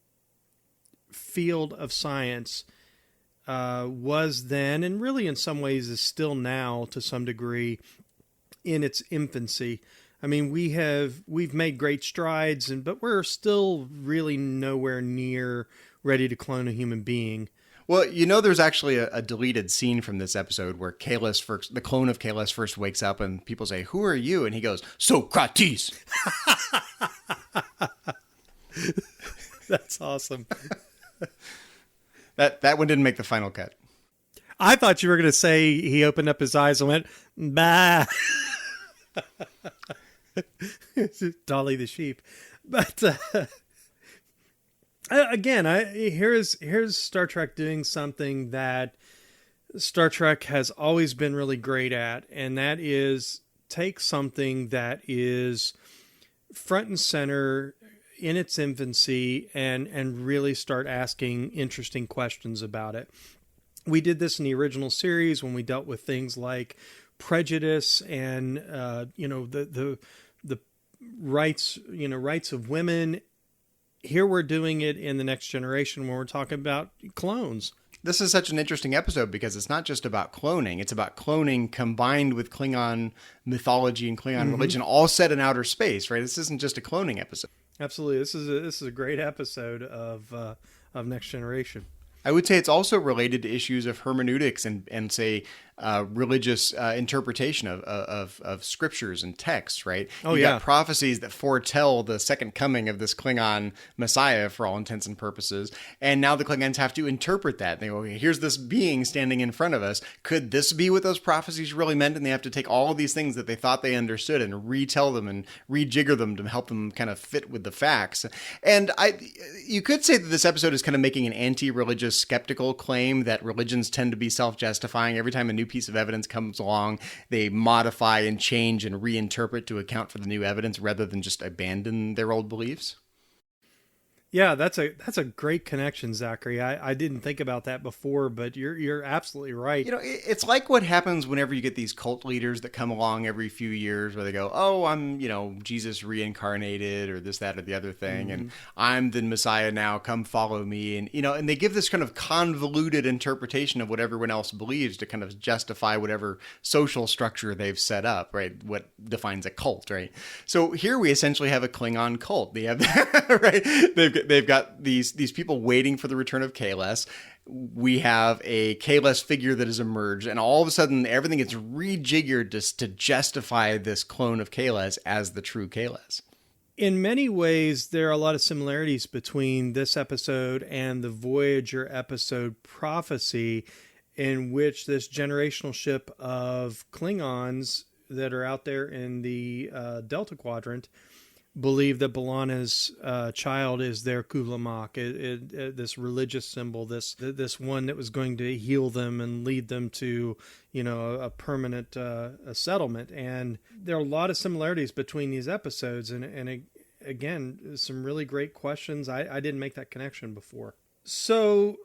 field of science was then, and really in some ways is still now to some degree, in its infancy. I mean, we've made great strides, but we're still really nowhere near ready to clone a human being. Well, there's actually a deleted scene from this episode where the clone of Kahless first wakes up and people say, "Who are you?" And he goes, "Socrates." That's awesome. That one didn't make the final cut. I thought you were going to say he opened up his eyes and went, "Bah." Dolly the sheep. But again, here's Star Trek doing something that Star Trek has always been really great at, and that is take something that is front and center in its infancy and really start asking interesting questions about it. We did this in the original series when we dealt with things like prejudice and the rights of women. Here we're doing it in the Next Generation when we're talking about clones. This is such an interesting episode because it's not just about cloning. It's about cloning combined with Klingon mythology and Klingon religion, all set in outer space, right? This isn't just a cloning episode. Absolutely. This is a great episode of Next Generation. I would say it's also related to issues of hermeneutics and say religious interpretation of scriptures and texts, right? You got prophecies that foretell the second coming of this Klingon Messiah for all intents and purposes. And now the Klingons have to interpret that. They go, okay, here's this being standing in front of us. Could this be what those prophecies really meant? And they have to take all of these things that they thought they understood and retell them and rejigger them to help them kind of fit with the facts. And you could say that this episode is kind of making an anti-religious skeptical claim that religions tend to be self-justifying. Every time a new piece of evidence comes along, they modify and change and reinterpret to account for the new evidence rather than just abandon their old beliefs. Yeah, that's a great connection, Zachary. I didn't think about that before, but you're absolutely right. It's like what happens whenever you get these cult leaders that come along every few years where they go, "Oh, I'm, Jesus reincarnated or this, that, or the other thing. And I'm the Messiah now, come follow me." And they give this kind of convoluted interpretation of what everyone else believes to kind of justify whatever social structure they've set up, right? What defines a cult, right? So here we essentially have a Klingon cult. They have, right? They've got these people waiting for the return of Kahless. We have a Kahless figure that has emerged, and all of a sudden everything gets rejiggered just to justify this clone of Kahless as the true Kahless. In many ways, there are a lot of similarities between this episode and the Voyager episode Prophecy, in which this generational ship of Klingons that are out there in the Delta Quadrant believe that B'Elanna's child is their Kuvlamak, this religious symbol, this one that was going to heal them and lead them to, a permanent a settlement. And there are a lot of similarities between these episodes, and again, some really great questions. I didn't make that connection before. So,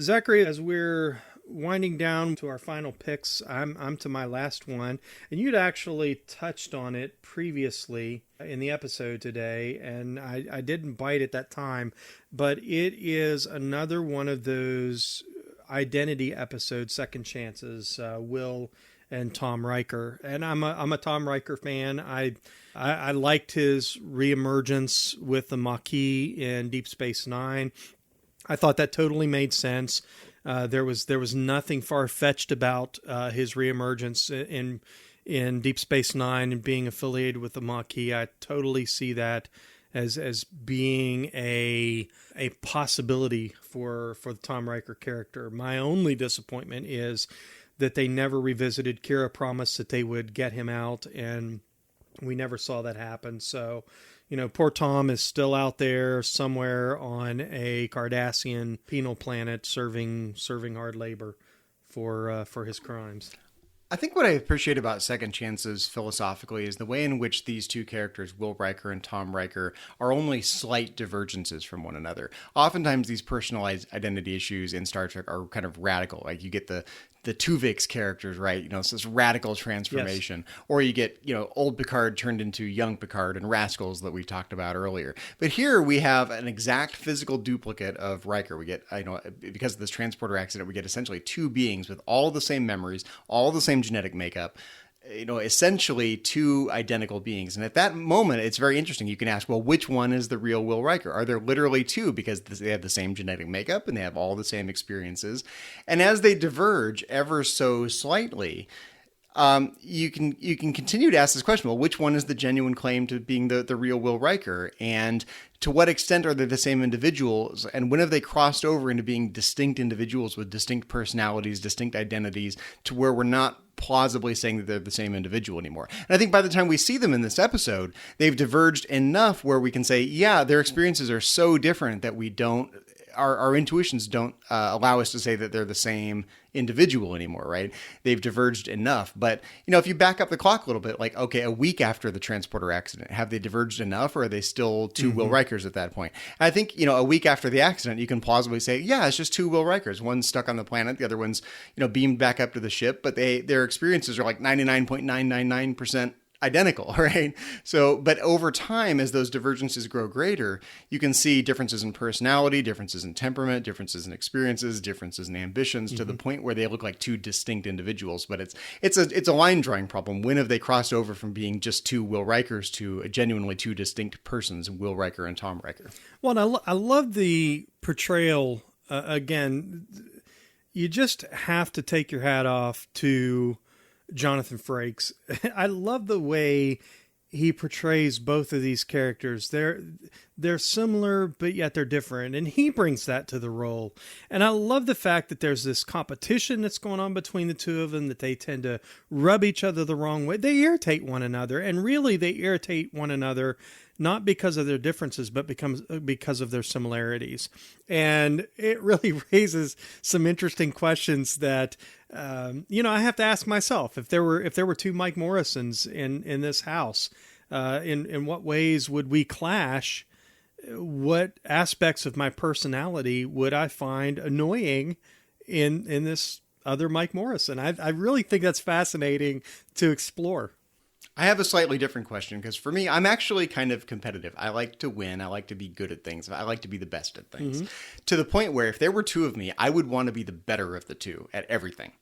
Zachary, as we're winding down to our final picks. I'm to my last one, and you'd actually touched on it previously in the episode today, and I didn't bite at that time, but it is another one of those identity episodes, second chances. Will and Tom Riker, and I'm a Tom Riker fan. I liked his reemergence with the Maquis in Deep Space Nine. I thought that totally made sense. There was nothing far-fetched about his reemergence in Deep Space Nine and being affiliated with the Maquis. I totally see that as being a possibility for the Tom Riker character. My only disappointment is that they never revisited. Kira promised that they would get him out, and we never saw that happen. So, poor Tom is still out there somewhere on a Cardassian penal planet serving hard labor for his crimes. I think what I appreciate about Second Chances philosophically is the way in which these two characters, Will Riker and Tom Riker, are only slight divergences from one another. Oftentimes, these personalized identity issues in Star Trek are kind of radical. Like you get the Tuvix characters, right? It's this radical transformation. Yes. Or you get, old Picard turned into young Picard and Rascals that we talked about earlier. But here we have an exact physical duplicate of Riker. We get, because of this transporter accident, we get essentially two beings with all the same memories, all the same genetic makeup, essentially two identical beings. And at that moment, it's very interesting. You can ask, well, which one is the real Will Riker? Are there literally two because they have the same genetic makeup and they have all the same experiences? And as they diverge ever so slightly, you can continue to ask this question, well, which one is the genuine claim to being the real Will Riker? And to what extent are they the same individuals? And when have they crossed over into being distinct individuals with distinct personalities, distinct identities, to where we're not plausibly saying that they're the same individual anymore? And I think by the time we see them in this episode, they've diverged enough where we can say, yeah, their experiences are so different that our intuitions don't allow us to say that they're the same individual anymore, right? They've diverged enough. But, if you back up the clock a little bit, like, okay, a week after the transporter accident, have they diverged enough, or are they still two Will Rikers at that point? And I think, a week after the accident, you can plausibly say, yeah, it's just two Will Rikers. One's stuck on the planet, the other one's, beamed back up to the ship, but their experiences are like 99.999% identical, right? So, but over time, as those divergences grow greater, you can see differences in personality, differences in temperament, differences in experiences, differences in ambitions, to the point where they look like two distinct individuals. But it's a line drawing problem. When have they crossed over from being just two Will Rikers to genuinely two distinct persons, Will Riker and Tom Riker? Well, and I love the portrayal. Again, you just have to take your hat off to Jonathan Frakes. I love the way he portrays both of these characters. They're similar, but yet they're different, and he brings that to the role. And I love the fact that there's this competition that's going on between the two of them, that they tend to rub each other the wrong way. They irritate one another, and really they irritate one another not because of their differences, but because of their similarities. And it really raises some interesting questions that, I have to ask myself, if there were two Mike Morrisons in this house, in what ways would we clash? What aspects of my personality would I find annoying in this other Mike Morrison? I really think that's fascinating to explore. I have a slightly different question, because for me, I'm actually kind of competitive. I like to win. I like to be good at things. I like to be the best at things. To the point where if there were two of me, I would want to be the better of the two at everything.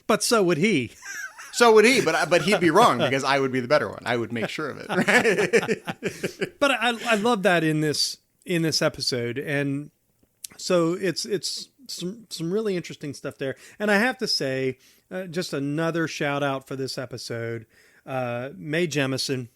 But so would he. So would he, but he'd be wrong, because I would be the better one. I would make sure of it. Right? But I love that in this episode. And so it's some really interesting stuff there. And I have to say, just another shout out for this episode. Mae Jemison,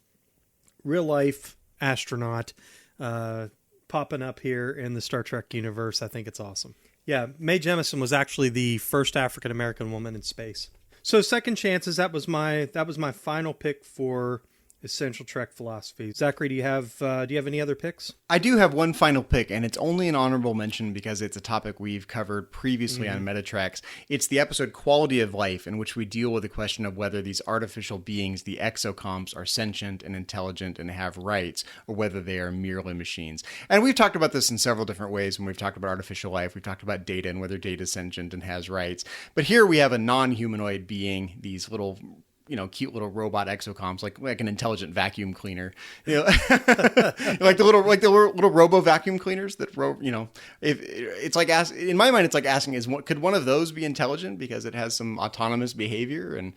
real life astronaut, popping up here in the Star Trek universe. I think it's awesome. Yeah, Mae Jemison was actually the first African American woman in space. So Second Chances, that was my final pick for Essential Trek Philosophy. Zachary, do you have any other picks? I do have one final pick, and it's only an honorable mention because it's a topic we've covered previously on Metatreks. It's the episode Quality of Life, in which we deal with the question of whether these artificial beings, the exocomps, are sentient and intelligent and have rights, or whether they are merely machines. And we've talked about this in several different ways when we've talked about artificial life. We've talked about Data and whether Data is sentient and has rights. But here we have a non-humanoid being, these little cute little robot exocomps, like an intelligent vacuum cleaner, like the little robo vacuum cleaners that, if it's like in my mind, it's like asking, could one of those be intelligent because it has some autonomous behavior and,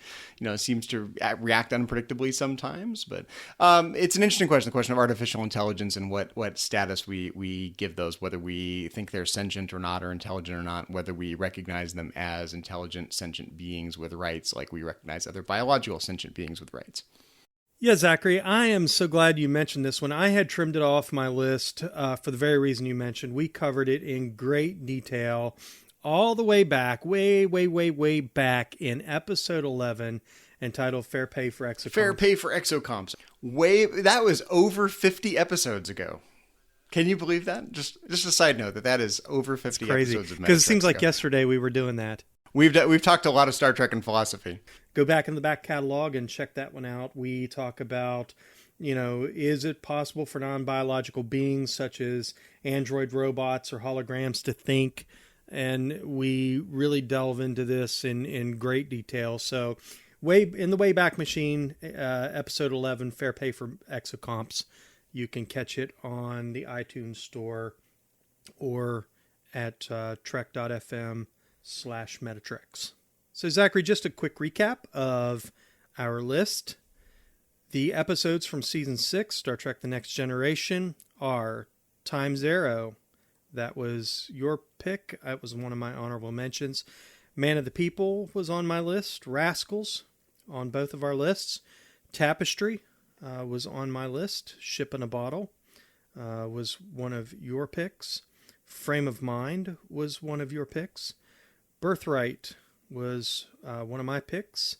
seems to react unpredictably sometimes. But it's an interesting question, the question of artificial intelligence and what status we give those, whether we think they're sentient or not, or intelligent or not, whether we recognize them as intelligent, sentient beings with rights, like we recognize other biological sentient beings with rights. Yeah, Zachary, I am so glad you mentioned this one. I had trimmed it off my list for the very reason you mentioned. We covered it in great detail all the way back, way back in episode 11, entitled Fair Pay for Exocomps. Fair Pay for Exocomps. That was over 50 episodes ago. Can you believe that? Just a side note that is over 50 episodes of Metatreks. Because it seems like yesterday we were doing that. We've talked a lot of Star Trek and philosophy. Go back in the back catalog and check that one out. We talk about, is it possible for non-biological beings such as android robots or holograms to think? And we really delve into this in great detail. So in the Wayback Machine, episode 11, Fair Pay for Exocomps, you can catch it on the iTunes store or at trek.fm/Metatreks. So Zachary, just a quick recap of our list. The episodes from Season 6, Star Trek The Next Generation, are Time Zero. That was your pick. That was one of my honorable mentions. Man of the People was on my list. Rascals on both of our lists. Tapestry was on my list. Ship in a Bottle was one of your picks. Frame of Mind was one of your picks. Birthright was one of my picks.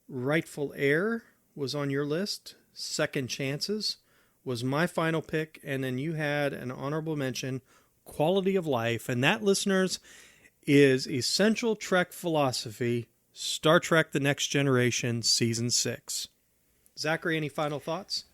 Rightful Heir was on your list. Second Chances was my final pick. And then you had an honorable mention, Quality of Life. And that, listeners, is Essential Trek Philosophy, Star Trek The Next Generation, Season 6. Zachary, any final thoughts?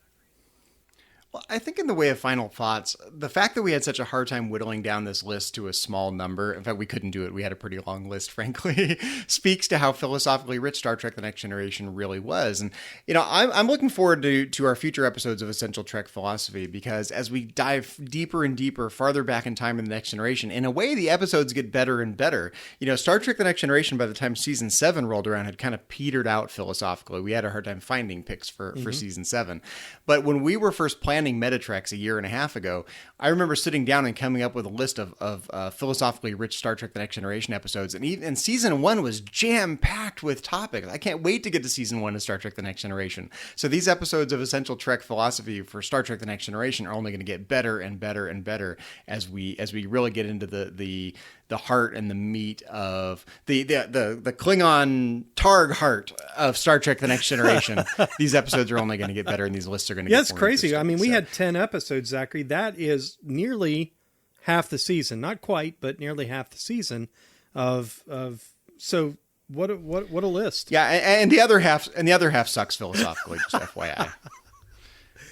Well, I think in the way of final thoughts, the fact that we had such a hard time whittling down this list to a small number, in fact, we couldn't do it, we had a pretty long list, frankly, speaks to how philosophically rich Star Trek The Next Generation really was. And, I'm looking forward to our future episodes of Essential Trek Philosophy, because as we dive deeper and deeper, farther back in time in The Next Generation, in a way, the episodes get better and better. Star Trek The Next Generation, by the time Season 7 rolled around, had kind of petered out philosophically. We had a hard time finding picks for Season 7. But when we were first planning Metatreks a year and a half ago, I remember sitting down and coming up with a list of philosophically rich Star Trek The Next Generation episodes, and Season 1 was jam-packed with topics. I can't wait to get to Season 1 of Star Trek The Next Generation. So these episodes of Essential Trek Philosophy for Star Trek The Next Generation are only going to get better and better and better as we really get into the heart and the meat of the Klingon Targ heart of Star Trek The Next Generation. These episodes are only going to get better, and these lists are going to get more it's crazy. interesting. I mean, we had 10 episodes, Zachary. That is nearly half the season. Not quite, but nearly half the season of so what a list. Yeah, and the other half sucks philosophically, just FYI.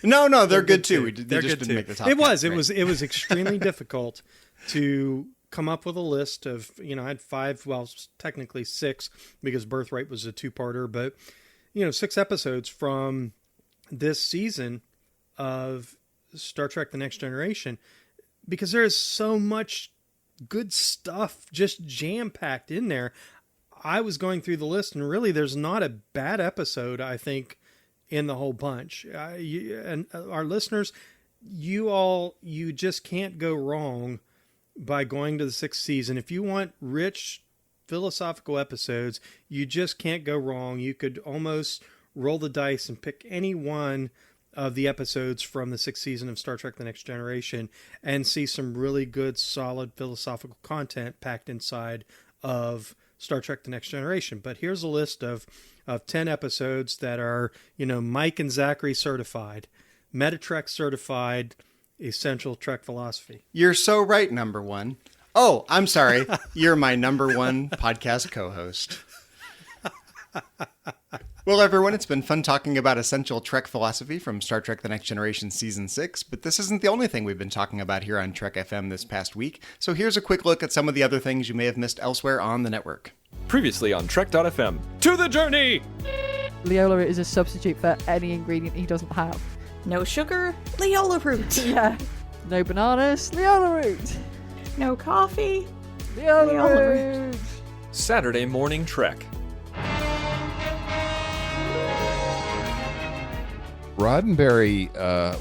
No, they're good too. They just didn't make the top 10, right? It was extremely difficult to come up with a list of, I had 5, well, technically 6, because Birthright was a 2-parter, but 6 episodes from this season of Star Trek The Next Generation, because there is so much good stuff just jam-packed in there. I was going through the list, and really there's not a bad episode, I think, in the whole bunch. And our listeners, you just can't go wrong by going to the 6th season. If you want rich philosophical episodes, you just can't go wrong. You could almost roll the dice and pick any one of the episodes from the 6th season of Star Trek The Next Generation and see some really good, solid philosophical content packed inside of Star Trek The Next Generation. But here's a list of 10 episodes that are, Mike and Zachary certified, Metatrek certified, essential Trek philosophy. You're so right, number one. Oh, I'm sorry. You're my number one podcast co-host. Well, everyone, it's been fun talking about essential Trek philosophy from Star Trek The Next Generation Season 6, but this isn't the only thing we've been talking about here on Trek FM this past week, so here's a quick look at some of the other things you may have missed elsewhere on the network. Previously on Trek.fm, To the Journey! Leola is a substitute for any ingredient he doesn't have. No sugar, Leola root. Yeah. No bananas, Leola root. No coffee, Leola root. Saturday Morning Trek. Roddenberry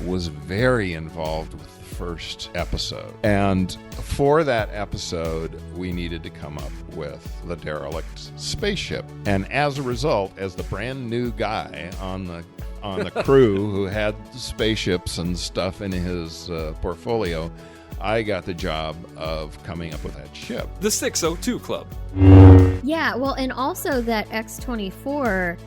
was very involved with the first episode. And for that episode, we needed to come up with the derelict spaceship. And as a result, as the brand new guy on the crew who had spaceships and stuff in his portfolio, I got the job of coming up with that ship. The 602 Club. Yeah, well, and also that X-24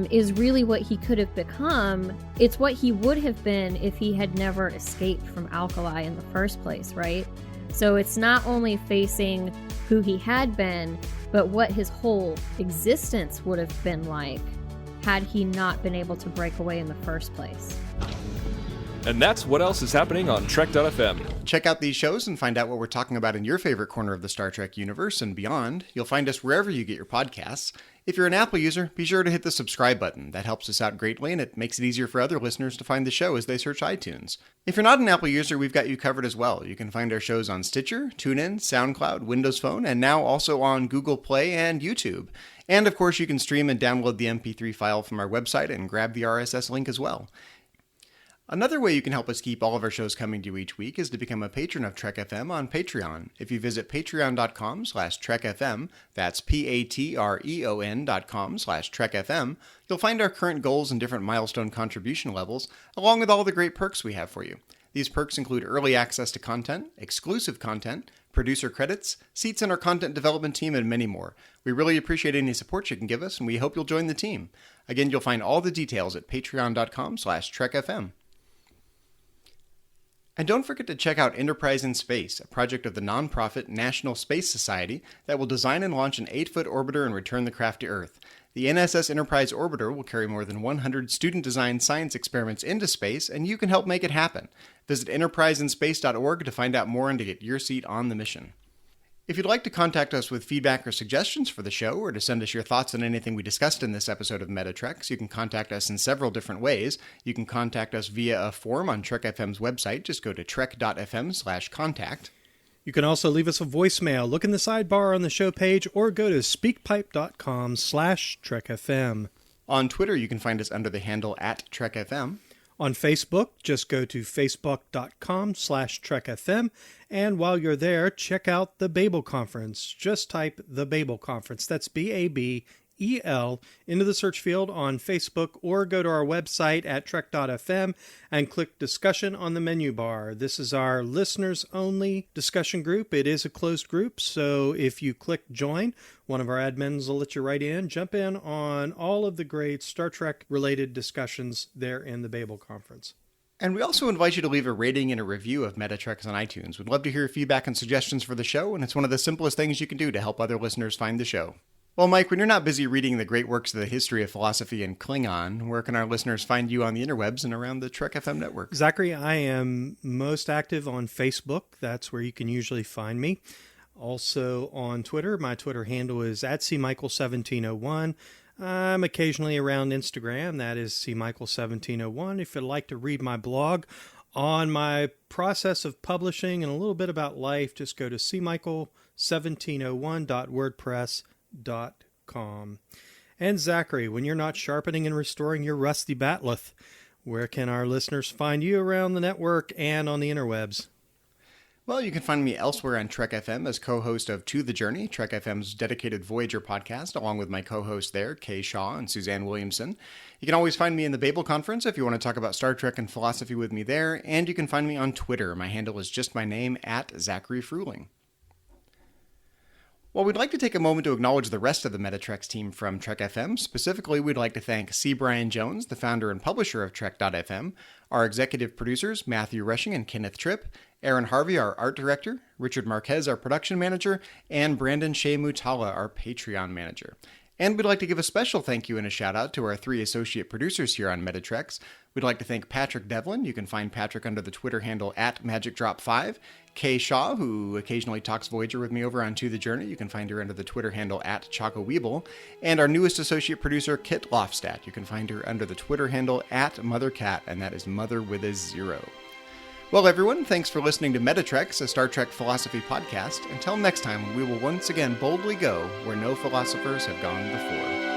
is really what he could have become. It's what he would have been if he had never escaped from Alkali in the first place, right? So it's not only facing who he had been, but what his whole existence would have been like had he not been able to break away in the first place. And that's what else is happening on Trek.fm. Check out these shows and find out what we're talking about in your favorite corner of the Star Trek universe and beyond. You'll find us wherever you get your podcasts. If you're an Apple user, be sure to hit the subscribe button. That helps us out greatly, and it makes it easier for other listeners to find the show as they search iTunes. If you're not an Apple user, we've got you covered as well. You can find our shows on Stitcher, TuneIn, SoundCloud, Windows Phone, and now also on Google Play and YouTube. And of course, you can stream and download the MP3 file from our website and grab the RSS link as well. Another way you can help us keep all of our shows coming to you each week is to become a patron of Trek FM on Patreon. If you visit patreon.com/TrekFM, that's patreon.com/TrekFM, you'll find our current goals and different milestone contribution levels, along with all the great perks we have for you. These perks include early access to content, exclusive content, producer credits, seats in our content development team, and many more. We really appreciate any support you can give us, and we hope you'll join the team. Again, you'll find all the details at patreon.com/TrekFM. And don't forget to check out Enterprise in Space, a project of the nonprofit National Space Society that will design and launch an 8-foot orbiter and return the craft to Earth. The NSS Enterprise orbiter will carry more than 100 student-designed science experiments into space, and you can help make it happen. Visit enterpriseinspace.org to find out more and to get your seat on the mission. If you'd like to contact us with feedback or suggestions for the show, or to send us your thoughts on anything we discussed in this episode of Metatreks, you can contact us in several different ways. You can contact us via a form on Trek FM's website. Just go to trek.fm/contact. You can also leave us a voicemail. Look in the sidebar on the show page or go to speakpipe.com/TrekFM. On Twitter, you can find us under the handle @TrekFM. On Facebook, just go to facebook.com/TrekFM. And while you're there, check out the Babel Conference. Just type the Babel Conference. That's BABEL into the search field on Facebook, or go to our website at trek.fm and click discussion on the menu bar. This is our listeners only discussion group. It is a closed group, so if you click join, one of our admins will let you right in. Jump in on all of the great Star Trek related discussions there in the Babel Conference. And we also invite you to leave a rating and a review of Metatreks on iTunes. We'd love to hear feedback and suggestions for the show, and it's one of the simplest things you can do to help other listeners find the show. Well, Mike, when you're not busy reading the great works of the history of philosophy and Klingon, where can our listeners find you on the interwebs and around the Trek FM network? Zachary, I am most active on Facebook. That's where you can usually find me. Also on Twitter. My Twitter handle is @CMichael1701. I'm occasionally around Instagram. That is cmichael1701. If you'd like to read my blog on my process of publishing and a little bit about life, just go to cmichael1701.wordpress.com. And Zachary, when you're not sharpening and restoring your rusty batleth, where can our listeners find you around the network and on the interwebs? Well, you can find me elsewhere on Trek FM as co-host of To the Journey, Trek FM's dedicated Voyager podcast, along with my co-hosts there, Kay Shaw and Suzanne Williamson. You can always find me in the Babel Conference if you want to talk about Star Trek and philosophy with me there, and you can find me on Twitter. My handle is just my name, @ZacharyFruling. While we'd like to take a moment to acknowledge the rest of the Metatrex team from Trek FM, specifically we'd like to thank C. Brian Jones, the founder and publisher of Trek.fm, our executive producers, Matthew Rushing and Kenneth Tripp, Aaron Harvey, our art director, Richard Marquez, our production manager, and Brandon Shea Mutala, our Patreon manager. And we'd like to give a special thank you and a shout out to our 3 associate producers here on Metatrex. We'd like to thank Patrick Devlin. You can find Patrick under the Twitter handle @MagicDrop5. Kay Shaw, who occasionally talks Voyager with me over on To The Journey. You can find her under the Twitter handle @ChocoWeeble. And our newest associate producer, Kit Lofstad. You can find her under the Twitter handle @MotherCat, and that is Mother with a 0. Well, everyone, thanks for listening to Metatrex, a Star Trek philosophy podcast. Until next time, when we will once again boldly go where no philosophers have gone before.